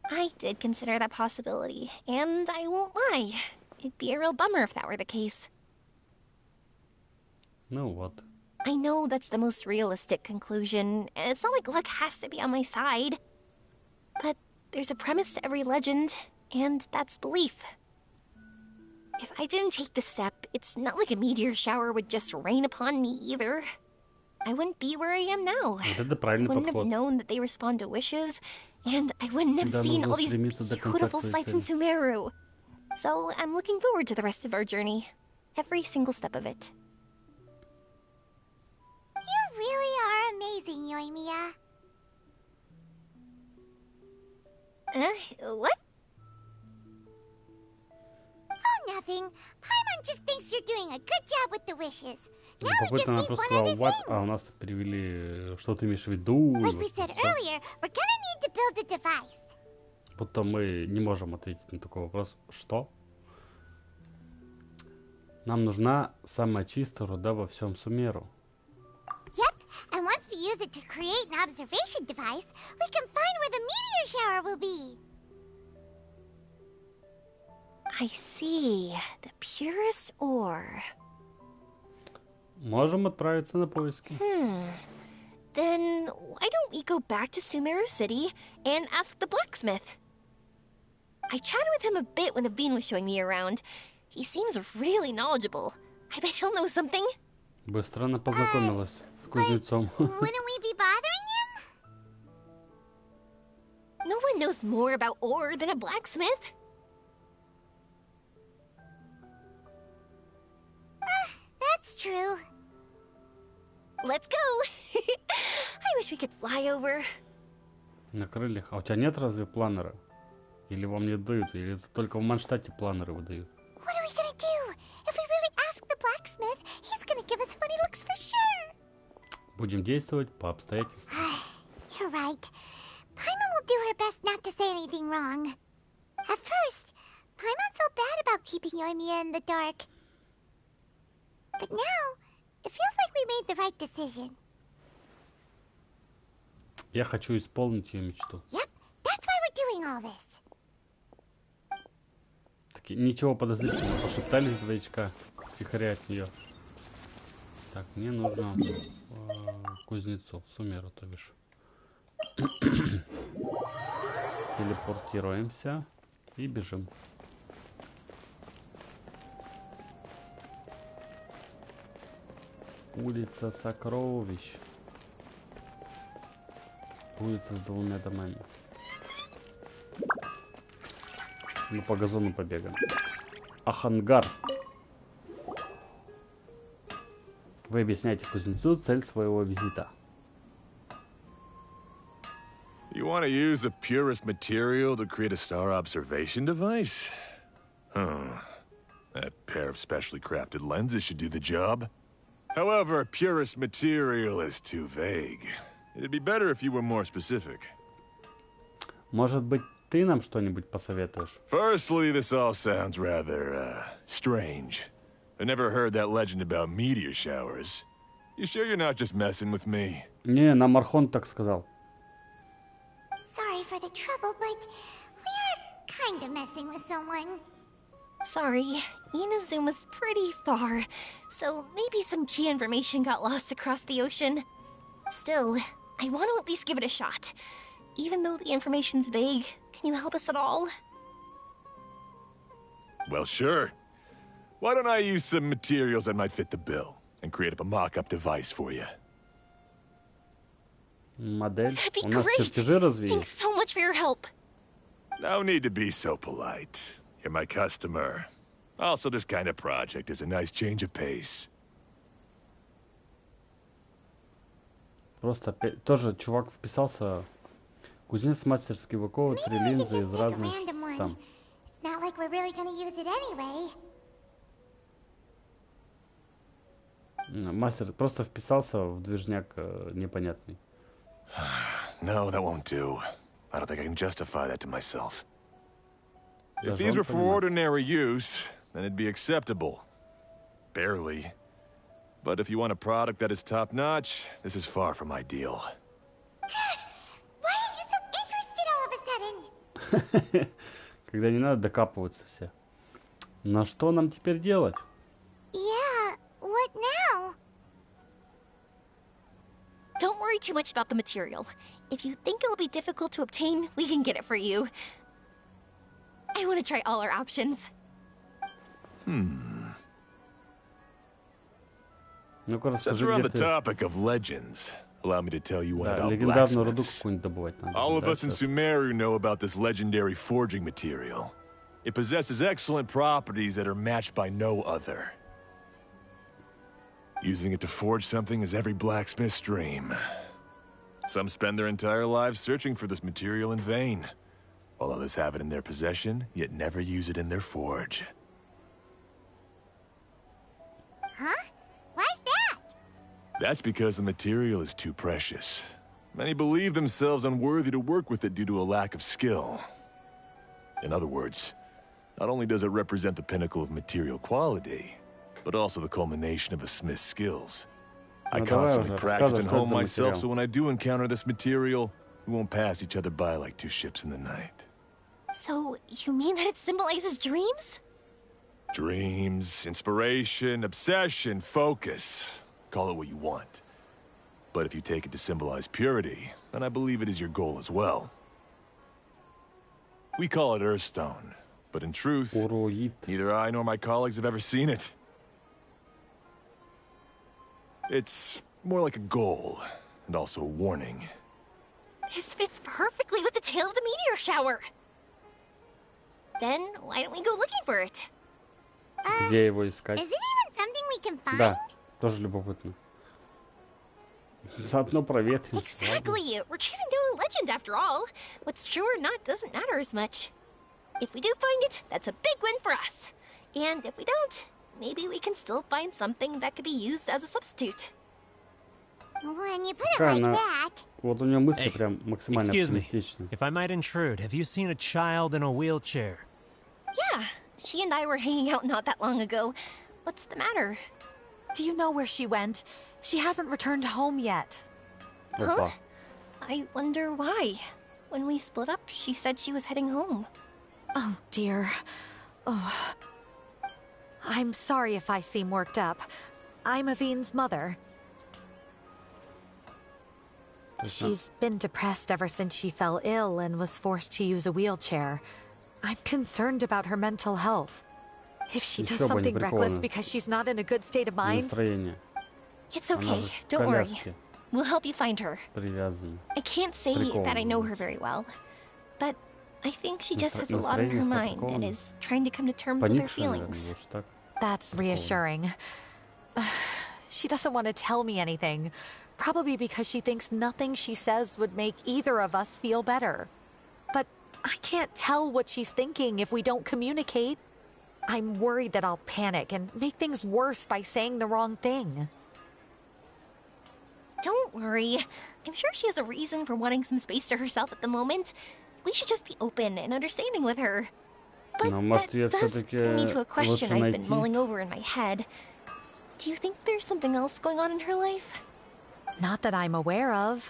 I did consider that possibility, and I won't lie. It'd be a real bummer if that were the case. Ну вот. I know that's the most realistic conclusion, and it's not like luck has to be on my side. But there's a premise to every legend, and that's belief. If I didn't take the step, it's not like a meteor shower would just rain upon me either. I wouldn't be where I am now. Вот это I правильный wouldn't have подход. known that they respond to wishes, and I wouldn't have Да, seen нужно all these стремиться до конца beautiful к своей sights in цели. Sumeru. So I'm looking forward to the rest of our journey. Every single step of it. You really are amazing, Yoimiya. What? Oh, nothing. Paimon just thinks you're doing a good job with the wishes. Now we just Любопытно, она need просто one сказала other what, thing. а у нас перевели, что ты имеешь в виду. Like и we вот said это всё. earlier, we're gonna need to build a device. Будто мы не можем ответить на такой вопрос. Что? Нам нужна самая чистая руда во всем Сумеру. Yep, and once we use it to create an observation device, we can find where the meteor shower will be. I see. The purest ore. Можем отправиться на поиски. Then why don't we go back to Sumeru City and ask the blacksmith? I chatted with him a bit when Aveen was showing me around. He seems really knowledgeable. I bet he'll know something. Быстро она познакомилась с кузнецом. Wouldn't we be bothering him? No one knows more about ore than a blacksmith. That's true. Let's go! I wish we could fly over. На крыльях. А у тебя нет разве планера? Или вам не дают? Или это только в Манштате планеры выдают? What are we gonna do? If we really ask the blacksmith, he's gonna give us funny looks for sure. Будем действовать по обстоятельствам. You're right. Paimon will do her best not to say anything wrong. At first, Paimon felt bad about keeping Yoimiya in the dark. But now, it feels like we made the right decision. Я хочу исполнить ее мечту. Yep, that's why we're doing all this. Такие, ничего подозрительного, пошептались двоечка, тихоря от нее. Так, мне нужно кузнецов, Сумеру, то бишь. Телепортируемся и бежим. Улица Сокровищ. Улица с двумя домами. Ну, по газону побегаем. Ахангар. Вы объясняете кузнецу цель своего визита. You want to use the purest material to create a star observation device? That pair of specially crafted lenses should do the job. However, purest material is too vague. It'd be better if you were more specific. Может быть, ты нам что-нибудь посоветуешь? Firstly, this all sounds rather, strange. I never heard that legend about meteor showers. You sure you're not just messing with me? Не, нам Архон так сказал. Sorry for the trouble, but we are kind of messing with someone. Sorry, Inazuma's pretty far, so maybe some key information got lost across the ocean. Still, I want to at least give it a shot. Even though the information's vague, can you help us at all? Well, sure. Why don't I use some materials that might fit the bill and create up a mock-up device for you? Модель. That'd be У нас great! чертежи разве Thanks есть? so much for your help. No need to be so polite. You're my customer. Also, this kind of project is a nice change of pace. Просто тоже чувак вписался. Кузнец мастерски выковывает 3 линзы из разных там. It's not like we're really gonna use it anyway. Мастер просто вписался в движняк непонятный. No, that won't do. I don't think I can justify that to myself. If Даже these он were for понимает. ordinary use, then it'd be acceptable. Barely. But if you want a product that is top-notch, this is far from ideal. Why are you so interested all of a sudden? Когда не надо, докапываются все. На что нам теперь делать? Yeah, what now? Don't worry too much about the material. If you think it'll be difficult to obtain, we can get it for you. I want to try all our options. Ну-ка Since расскажи, we're on где the ты... topic of legends, allow me to tell you one Да, about легендарную руду blacksmiths. какую-нибудь добывать надо. All of да, us in сейчас. Sumeru know about this legendary forging material. It possesses excellent properties that are matched by no other. Using it to forge something is every blacksmith's dream. Some spend their entire lives searching for this material in vain, while others have it in their possession, yet never use it in their forge. Huh? Why's that? That's because the material is too precious. Many believe themselves unworthy to work with it due to a lack of skill. In other words, not only does it represent the pinnacle of material quality, but also the culmination of a smith's skills. I Ну, давай constantly уже, practice рассказывай, and что это hone за myself, материал. so when I do encounter this material, we won't pass each other by like two ships in the night. So, you mean that it symbolizes dreams? Dreams, inspiration, obsession, focus. Call it what you want. But if you take it to symbolize purity, then I believe it is your goal as well. We call it Earthstone, but in truth, Уроид. neither I nor my colleagues have ever seen it. It's more like a goal, and also a warning. This fits perfectly with the tale of the meteor shower. Then, why don't we go looking for it? Где его искать? Is it even something we can find? Да, тоже любопытно. Заодно проветрим. Exactly! We're chasing down a legend after all. What's true or not doesn't matter as much. If we do find it, that's a big win for us. And if we don't, maybe we can still find something that could be used as a substitute. When you put it Какая like она... that, Вот у нее мысли Эй, прям максимально Excuse me, оптимистичны. if I might intrude, have you seen a child in a wheelchair? Yeah, she and I were hanging out not that long ago. What's the matter? Do you know where she went? She hasn't returned home yet. Опа. I wonder why. When we split up, she said she was heading home. Oh, dear. Oh. I'm sorry if I seem worked up. I'm Avine's mother. She's been depressed ever since she fell ill and was forced to use a wheelchair. I'm concerned about her mental health. If she does Ещё бы something reckless неприкольно. because she's not in a good state of mind, Настроение. It's Она okay, же в don't worry. коляске We'll help you find her. привязана. I can't say that I know her very well, but I think she just has a lot on her mind and is trying to come to terms with her Поникшая, наверное, feelings. лучше так. that's reassuring. She doesn't want to tell me anything, probably because she thinks nothing she says would make either of us feel better. But I can't tell what she's thinking if we don't communicate. I'm worried that I'll panic and make things worse by saying the wrong thing. Don't worry. I'm sure she has a reason for wanting some space to herself at the moment. We should just be open and understanding with her. But Но, может, её that does всё-таки bring me to a question лучше I've been найти? mulling over in my head. Do you think there's something else going on in her life? Not that I'm aware of.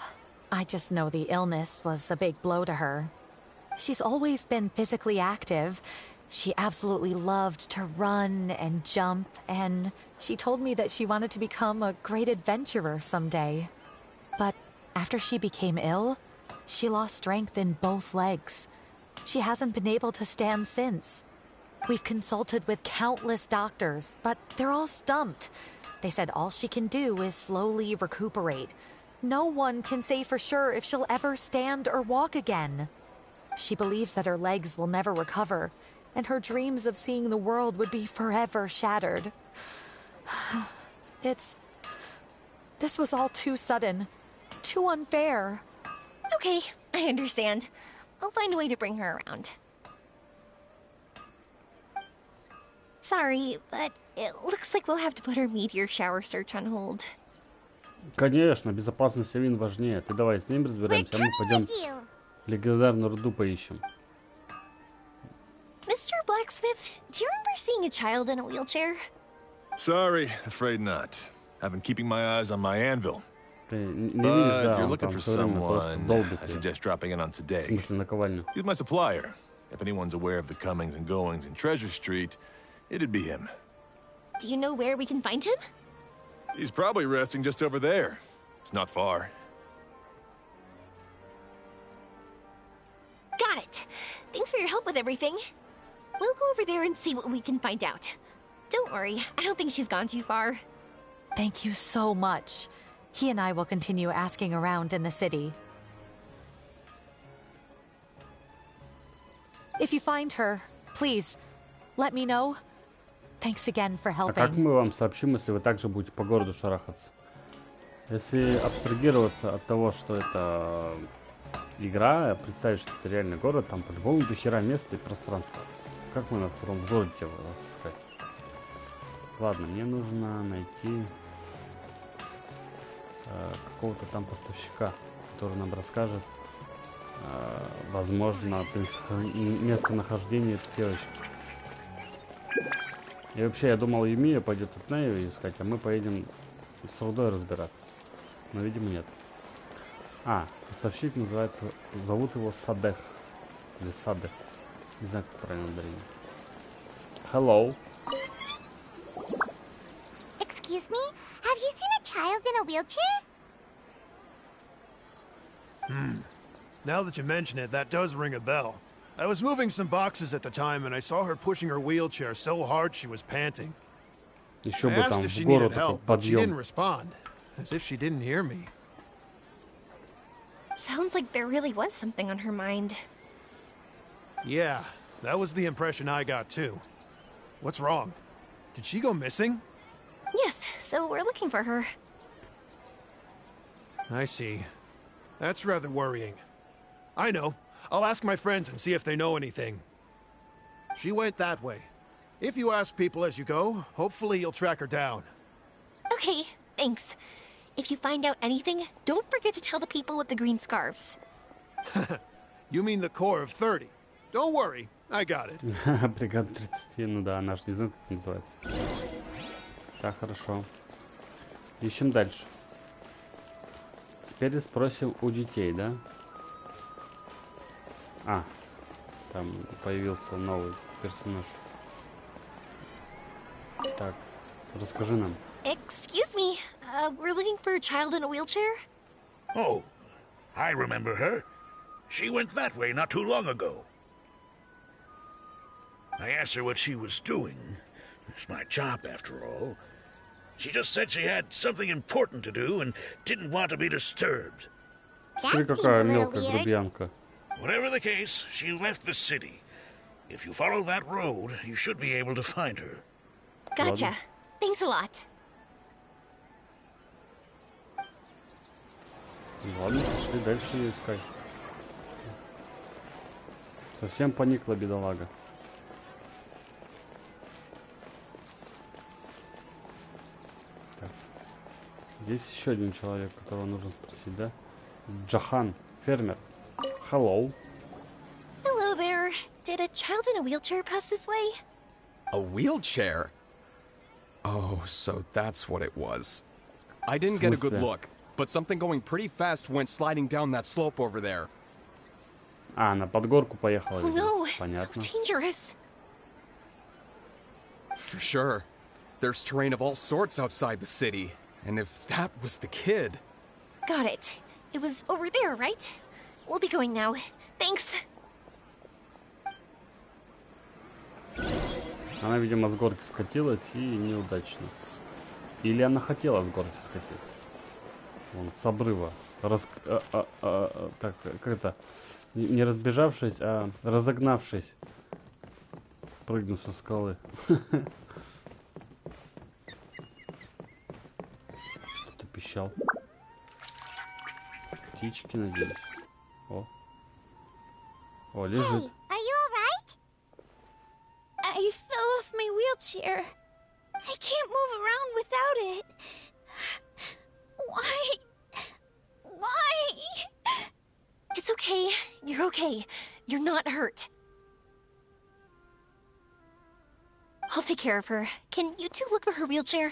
I just know the illness was a big blow to her. She's always been physically active. She absolutely loved to run and jump, and she told me that she wanted to become a great adventurer someday. But after she became ill, she lost strength in both legs. She hasn't been able to stand since. We've consulted with countless doctors, but they're all stumped. They said all she can do is slowly recuperate. No one can say for sure if she'll ever stand or walk again. She believes that her legs will never recover, and her dreams of seeing the world would be forever shattered. This was all too sudden. too unfair. Okay, I understand. I'll find a way to bring her around. Sorry, but it looks like we'll have to put our meteor shower search on hold. Конечно, безопасность Эвин важнее. Ты давай с ним разбираемся, а мы пойдем легендарную руду поищем. Mr. Blacksmith, do you remember seeing a child in a wheelchair? Sorry, afraid not. I've been keeping my eyes on my anvil. Ты не видишь, да, You're он looking там for все время просто someone. долбит I её. suggest dropping in on В today. смысле, наковальню. He's my supplier. If anyone's aware of the comings and goings in Treasure Street, it'd be him. Do you know where we can find him? He's probably resting just over there. It's not far. Got it. Thanks for your help with everything. We'll go over there and see what we can find out. Don't worry, I don't think she's gone too far. Thank you so much. He and I will continue asking around in the city. If you find her, please, let me know. Thanks again for А как helping. мы вам сообщим, если вы также будете по городу шарахаться? Если абстрагироваться от того, что это игра, представить, что это реальный город, там по-любому до хера места и пространства. Как мы на втором городе его искать? Ладно, мне нужно найти какого-то там поставщика, который нам расскажет, возможно, местонахождение этой девочки. И вообще, я думал, Юмия пойдет от Нею искать, а мы поедем с рудой разбираться. Но, видимо, нет. А, поставщик называется, зовут его Садех. Или Садех. Не знаю, как правильно ударение. Hello. Excuse me? Have you seen a child in a wheelchair? Now that you mention it, that does ring a bell. I was moving some boxes at the time, and I saw her pushing her wheelchair so hard she was panting. Еще I бы там asked if в she гору needed такой help, but she didn't подъем. respond, as if she didn't hear me. Sounds like there really was something on her mind. Yeah, that was the impression I got too. What's wrong? Did she go missing? Yes, so we're looking for her. I see. That's rather worrying. I know. I'll ask my friends and see if they know anything. She went that way. If you ask people as you go, hopefully you'll track her down. Okay, thanks. If you find out anything, don't forget to tell the people with the green scarves. You mean the core of 30. Don't worry, I got it. Бригада 30, ну да, она ж не знает, как называется. Так, хорошо. Ищем дальше. Теперь спросим у детей, да? А, там появился новый персонаж. Так, расскажи нам. Excuse me, we're looking for a child in a wheelchair? Oh, I remember her. She went that way not too long ago. I asked her what she was doing. It's my job, after all. She just said she had something important to do and didn't want to be disturbed. Смотри, That seems какая a little мелкая weird. грубиянка. Whatever the case, she left the city. If you follow that road, you should be able to find her. Gotcha. Ладно. Thanks a lot. Ладно, пошли дальше ее искать. Совсем поникла бедолага. Так. Здесь еще один человек, которого нужно спросить, да? Джахан, фермер. Hello. Hello there. Did a child in a wheelchair pass this way? A wheelchair? Oh, so that's what it was. I didn't get a good смысле? look, but something going pretty fast went sliding down that slope over there. А, на подгорку поехала. Oh видимо. no, how Понятно. dangerous. For sure. There's terrain of all sorts outside the city, and if that was the kid... Got it. It was over there, right? We'll be going now. Thanks. Она, видимо, с горки скатилась и неудачно. Или она хотела с горки скатиться. Вон, с обрыва. Так, как это? Не разбежавшись, а разогнавшись. Прыгнув со скалы. Кто-то пищал. птички, надеюсь. О, Hey, лежит. are you alright? I fell off my wheelchair. I can't move around without it. Why? Why? It's okay. You're okay. You're not hurt. I'll take care of her. Can you two look for her wheelchair?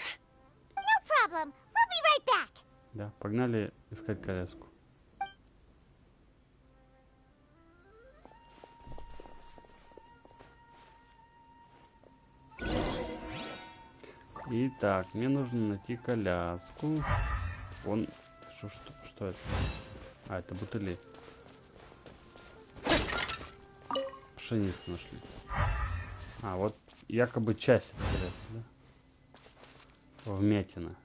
No problem. We'll be right back. Да, погнали искать коляску. Итак, мне нужно найти коляску. Что это? А, это бутыли. Пшеницу нашли. А, вот якобы часть этой коляски, да? Вмятина.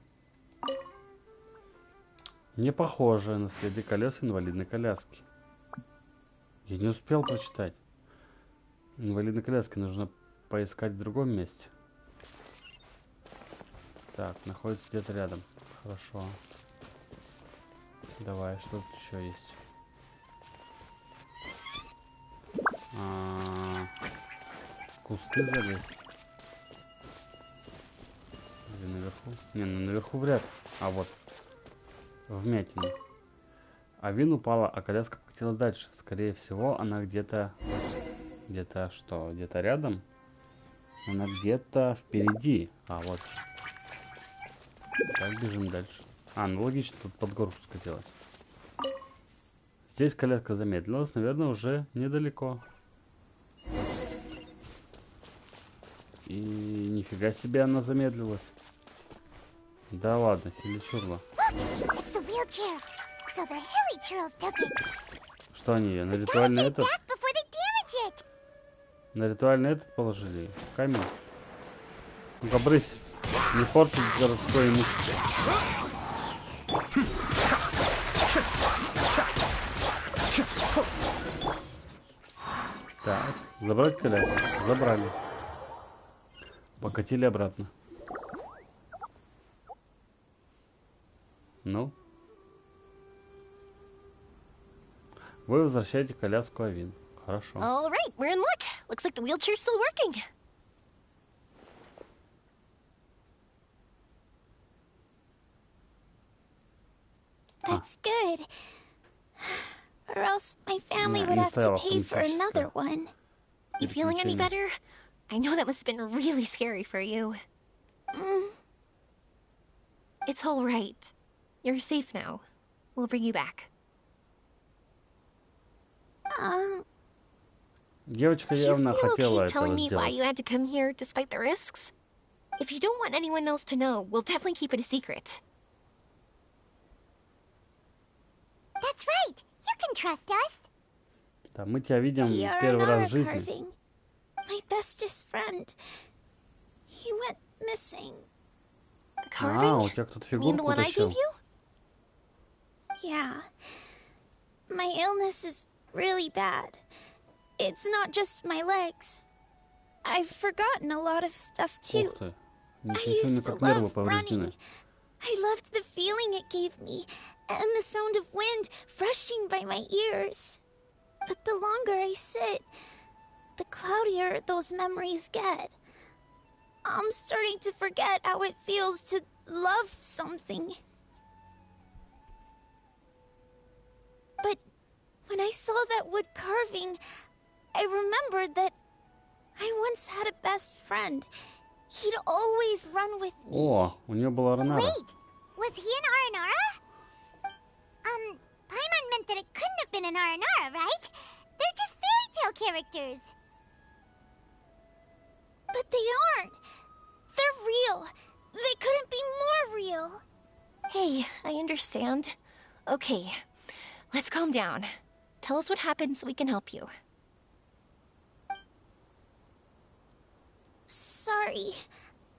Не похоже на следы колес инвалидной коляски. Я не успел прочитать. Инвалидной коляски нужно поискать в другом месте. Так, находится где-то рядом. Хорошо. Давай, что тут еще есть? Кусты залезть. Или наверху? Не, ну наверху вряд ли. А вот. Вмятина. А Вин упала, а коляска покатилась дальше. Скорее всего, она где-то... Где-то что? Где-то рядом? Она где-то впереди. А, вот. Так, бежим дальше. А, ну логично, тут под горку скатилась. Здесь коляска замедлилась, наверное, уже недалеко. И нифига себе она замедлилась. Да ладно, хиличурла. Что они ее? На ритуальный этот? На ритуальный этот положили? Камень? Ну-ка, брысь. Не портить городское имущество. Так, забрать коляску? Забрали. Покатили обратно. Ну? Вы возвращаете коляску Авин. Хорошо. All right, we're in luck. Looks like the wheelchair's still working. That's good. Or else my family would have to pay for another one. You feeling any better? I know that must have been really scary for you. It's all right. You're safe now. We'll bring you back. Девочка явно хотела этого telling me why сделать. you had to come here despite the risks? If you don't want anyone else to know, we'll definitely keep it a secret. That's right. You can trust us. Да, мы тебя видим первый раз в жизни. Carving. My bestest friend. He went missing. The carving? У тебя кто-то You mean the фигурку one I утащил? gave you? Yeah. My illness is really bad. It's not just my legs. I've forgotten a lot of stuff too. Ух ты. I Ничего себе, used to как нервы love повреждены. running. I loved the feeling it gave me, and the sound of wind rushing by my ears. But the longer I sit, the cloudier those memories get. I'm starting to forget how it feels to love something. But when I saw that wood carving, I remembered that I once had a best friend. He'd always run with me. О, у нее была Ронара. Wait, was he an Aranara? Paimon meant that it couldn't have been an Aranara, right? They're just fairy tale characters. But they aren't. They're real. They couldn't be more real. Hey, I understand. Okay, let's calm down. Tell us what happened so we can help you. Sorry.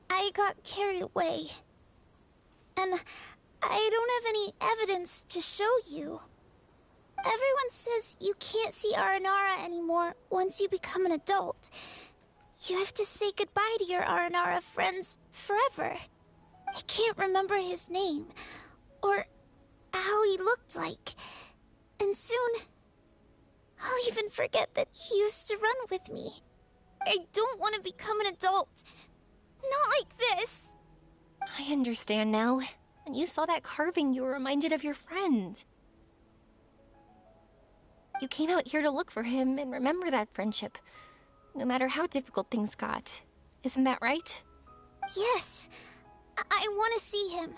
I got carried away. And I don't have any evidence to show you. Everyone says you can't see Aranara anymore once you become an adult. You have to say goodbye to your Aranara friends forever. I can't remember his name, or how he looked like. And soon, I'll even forget that he used to run with me. I don't want to become an adult. Not like this. I understand now. When you saw that carving, you were reminded of your friend. You came out here to look for him and remember that friendship, no matter how difficult things got. Isn't that right? Yes. I want to see him.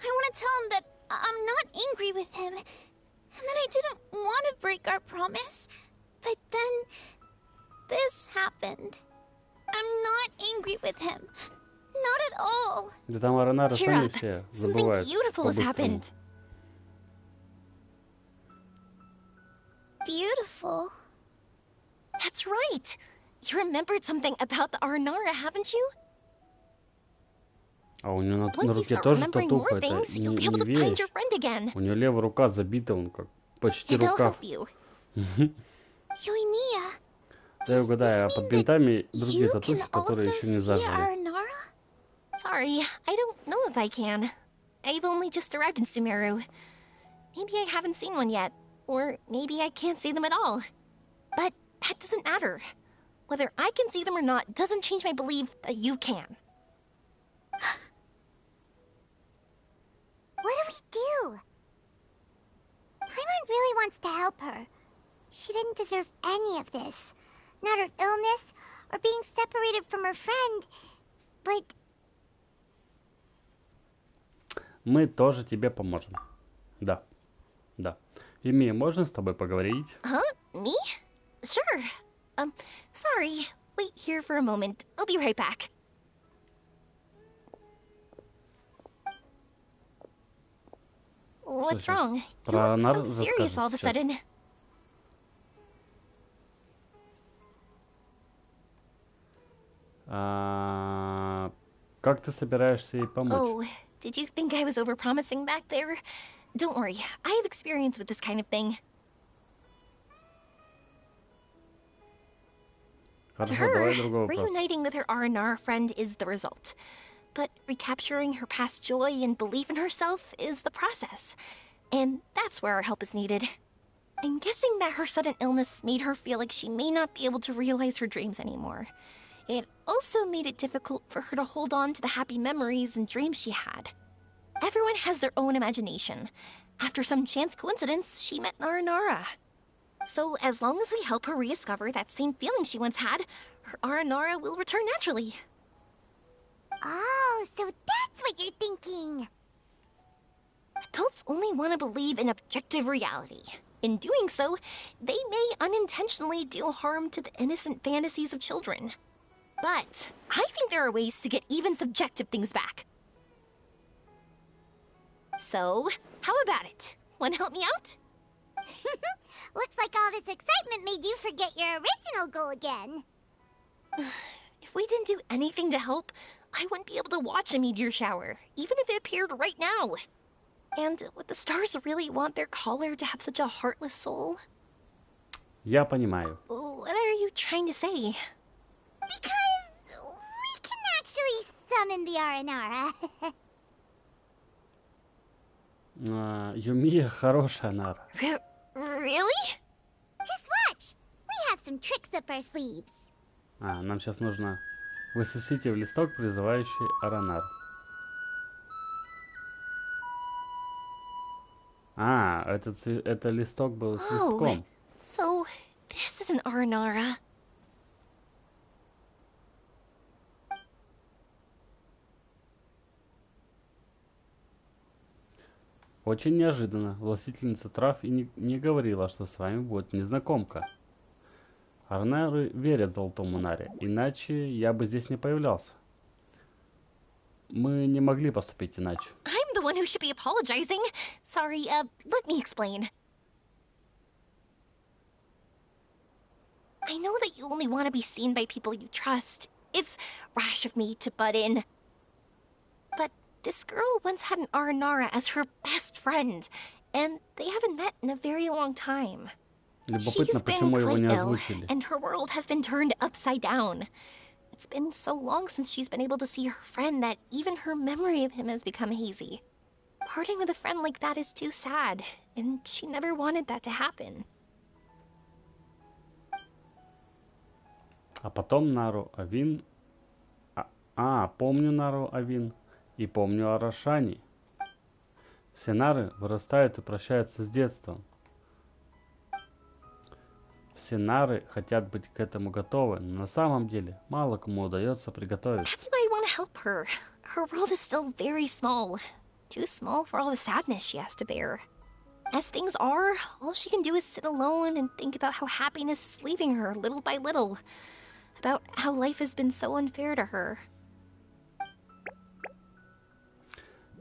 I want to tell him that I'm not angry with him, and that I didn't want to break our promise. But then, this happened. I'm not angry with him. Not at all. Да там Аронары Cheer сами up. все Something забывают beautiful has по-быстрому. happened. Beautiful. That's right. You remembered something about the Aranara, haven't you? А у него на Once you руке start тоже remembering татуха, more это things, you'll be able не to find вещь. your friend again. У него левая рука забита, он как почти And I'll рукав. help you. Yoimiya, Дай угадаю, а под бинтами другие you татухи, can которые also еще не see зажили. Aranara? Sorry, I don't know if I can. I've only just arrived in Sumeru. Maybe I haven't seen one yet, or maybe I can't see them at all. But that doesn't matter. Whether I can see them or not doesn't change my belief that you can. What do we do? Paimon really wants to help her. She didn't deserve any of this. Not her illness, or being separated from her friend. But Мы тоже тебе поможем. Да. Да. Юми, можно с тобой поговорить? Huh? Me? Sure. Sorry. Wait here for a moment. I'll be right back. What's wrong? You Про look so Нар serious all of a расскажешь сейчас. sudden. Как ты собираешься ей помочь? Oh, did you think I was overpromising back there? Don't worry, I have experience with this kind of thing. To Хорошо, давай her, другой вопрос. reuniting with her R&R friend is the result. But recapturing her past joy and belief in herself is the process. And that's where our help is needed. I'm guessing that her sudden illness made her feel like she may not be able to realize her dreams anymore. It also made it difficult for her to hold on to the happy memories and dreams she had. Everyone has their own imagination. After some chance coincidence, she met Naranara. So as long as we help her rediscover that same feeling she once had, her Aranara will return naturally. oh, so that's what you're thinking. Adults only want to believe in objective reality. In doing so, they may unintentionally do harm to the innocent fantasies of children. But I think there are ways to get even subjective things back. So, how about it? Want to help me out? Looks like all this excitement made you forget your original goal again. If we didn't do anything to help, I wouldn't be able to watch a meteor shower, even if it appeared right now. And would the stars really want their caller to have such a heartless soul? Я понимаю. What are you trying to say? Because we can actually summon the Aranara. Юмия хорошая Нара. Really? Just watch. We have some tricks up our sleeves. Нам сейчас нужно высветите в листок, призывающий Аронар. Это листок был с листком. So this is an Aranara. Очень неожиданно. Властительница трав и не говорила, что с вами будет незнакомка. Арнары верят золотому Наре, иначе я бы здесь не появлялся. Мы не могли поступить иначе. I'm the one who should be apologizing. Sorry, let me explain. I know that you only want to be seen by people you trust. It's rash of me to butt in. But this girl once had an Aranara as her best friend, and they haven't met in a very long time. Любопытно, She's been почему его quite не ill, озвучили. and her world has been turned upside down. It's been so long since she's been able to see her friend that even her memory of him has become hazy. Parting with a friend like that is too sad, and she never wanted that to happen. А потом Нару Авин... помню Нару Авин и помню Арашани. Все нары вырастают и прощаются с детством. Все нары хотят быть к этому готовы, но на самом деле мало кому удается приготовиться. That's why I want to help her. Her world is still very small. Too small for all the sadness she has to bear. As things are, all she can do is sit alone and think about how happiness is leaving her little by little. About how life has been so unfair to her.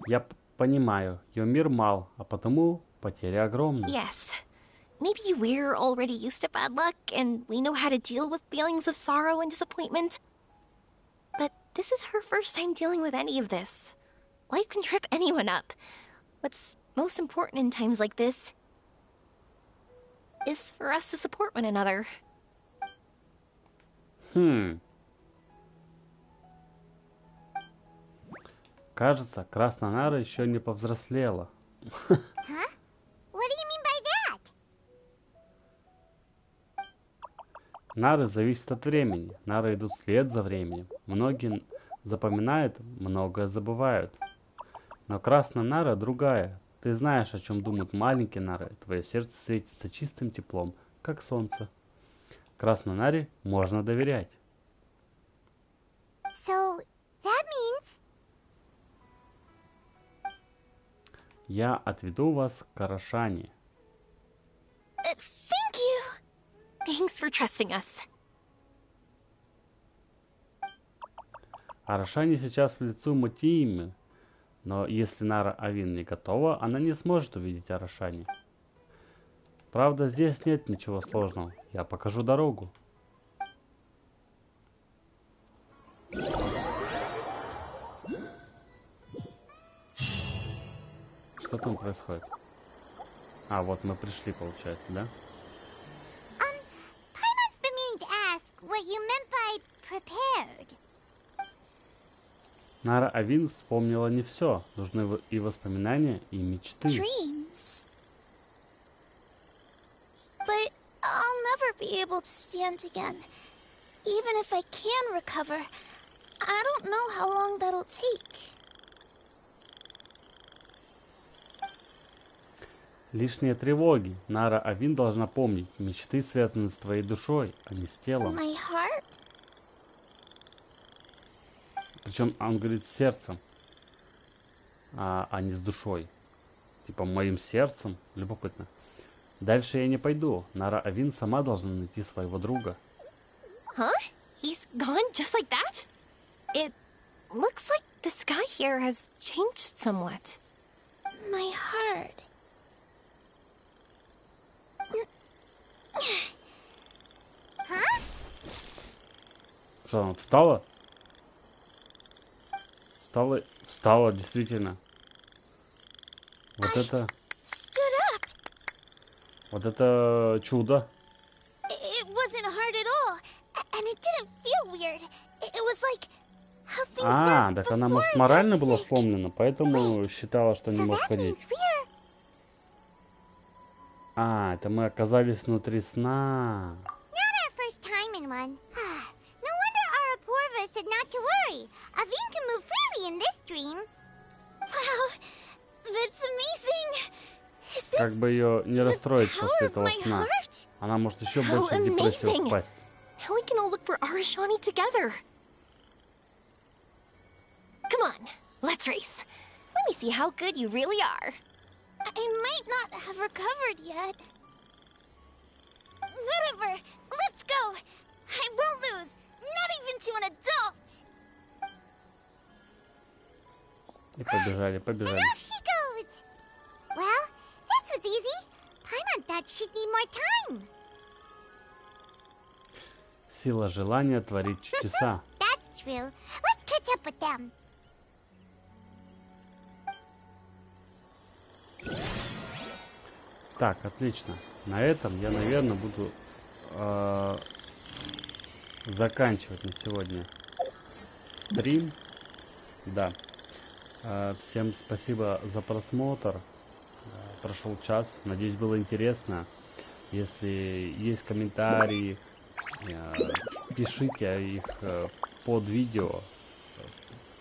Я понимаю, ее мир мал, а потому потери огромны. Yes. Maybe we're already used to bad luck, and we know how to deal with feelings of sorrow and disappointment. But this is her first time dealing with any of this. Life can trip anyone up. What's most important in times like this is for us to support one another. Кажется, Красная Нара еще не повзрослела. Huh? What do you mean by that? Нары зависят от времени. Нары идут вслед за временем. Многие запоминают, многое забывают. Но Красная Нара другая. Ты знаешь, о чем думают маленькие нары. Твое сердце светится чистым теплом, как солнце. Красной Наре можно доверять. So, that means... Я отведу вас к Арашани. Thank you! Thanks for trusting us. Арашани сейчас в лицу Мотиимы, но если Нара Авин не готова, она не сможет увидеть Арашани. Правда, здесь нет ничего сложного. Я покажу дорогу. Что там происходит? Вот мы пришли, получается, да? Paimon's been meaning to ask what you meant by prepared. Нара Авин вспомнила не все. Нужны и воспоминания, и мечты. Dreams. But I'll never be able to stand again. Even if I can recover, I don't know how long that'll take. Лишние тревоги. Нара Авин должна помнить. Мечты связаны с твоей душой, а не с телом. My heart? Причем он говорит с сердцем, а не с душой. Типа моим сердцем. Любопытно. Дальше я не пойду. Нара Авин сама должна найти своего друга. Huh? He's gone just like that? It looks like the sky here has changed somewhat. My heart. Huh? Что, она встала? Встала, действительно. Вот это... Stood up. Вот это чудо. It wasn't hard at all, and it didn't feel weird. It was like how things were Так она, before может, I морально got была sick. сломлена, поэтому считала, что не So может that ходить. means we're... Это мы оказались внутри сна. Not our first time in one. No wonder Arapurva said not to worry. Avin can move freely in this dream. Wow, that's amazing. Is this Как бы ее не расстроить the после power of этого my сна. heart? Она может еще How больше в депрессию amazing. впасть. Now we can all look for Arashani together. Come on, let's race. Let me see how good you really are. I might not have recovered yet. Whatever, let's go. I won't lose, not even to an adult. И побежали. And off she goes. Well, this was easy. Paimon thought she'd need more time. Сила желания творит чудеса. That's true. Let's catch up with them. Так, отлично. На этом я, наверное, буду заканчивать на сегодня стрим. Да. Всем спасибо за просмотр. Прошел час. Надеюсь, было интересно. Если есть комментарии, пишите их под видео.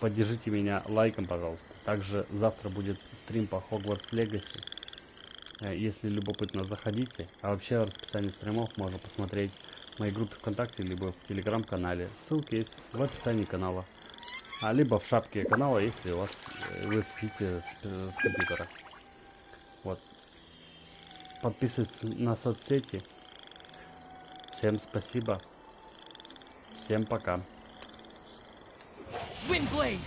Поддержите меня лайком, пожалуйста. Также завтра будет стрим по Hogwarts Legacy. Если любопытно, заходите. А вообще расписание стримов можно посмотреть в моей группе ВКонтакте, либо в Телеграм-канале. Ссылки есть в описании канала. Либо в шапке канала, если у вас вы сидите с компьютера. Вот. Подписывайтесь на соцсети. Всем спасибо. Всем пока. Windblade!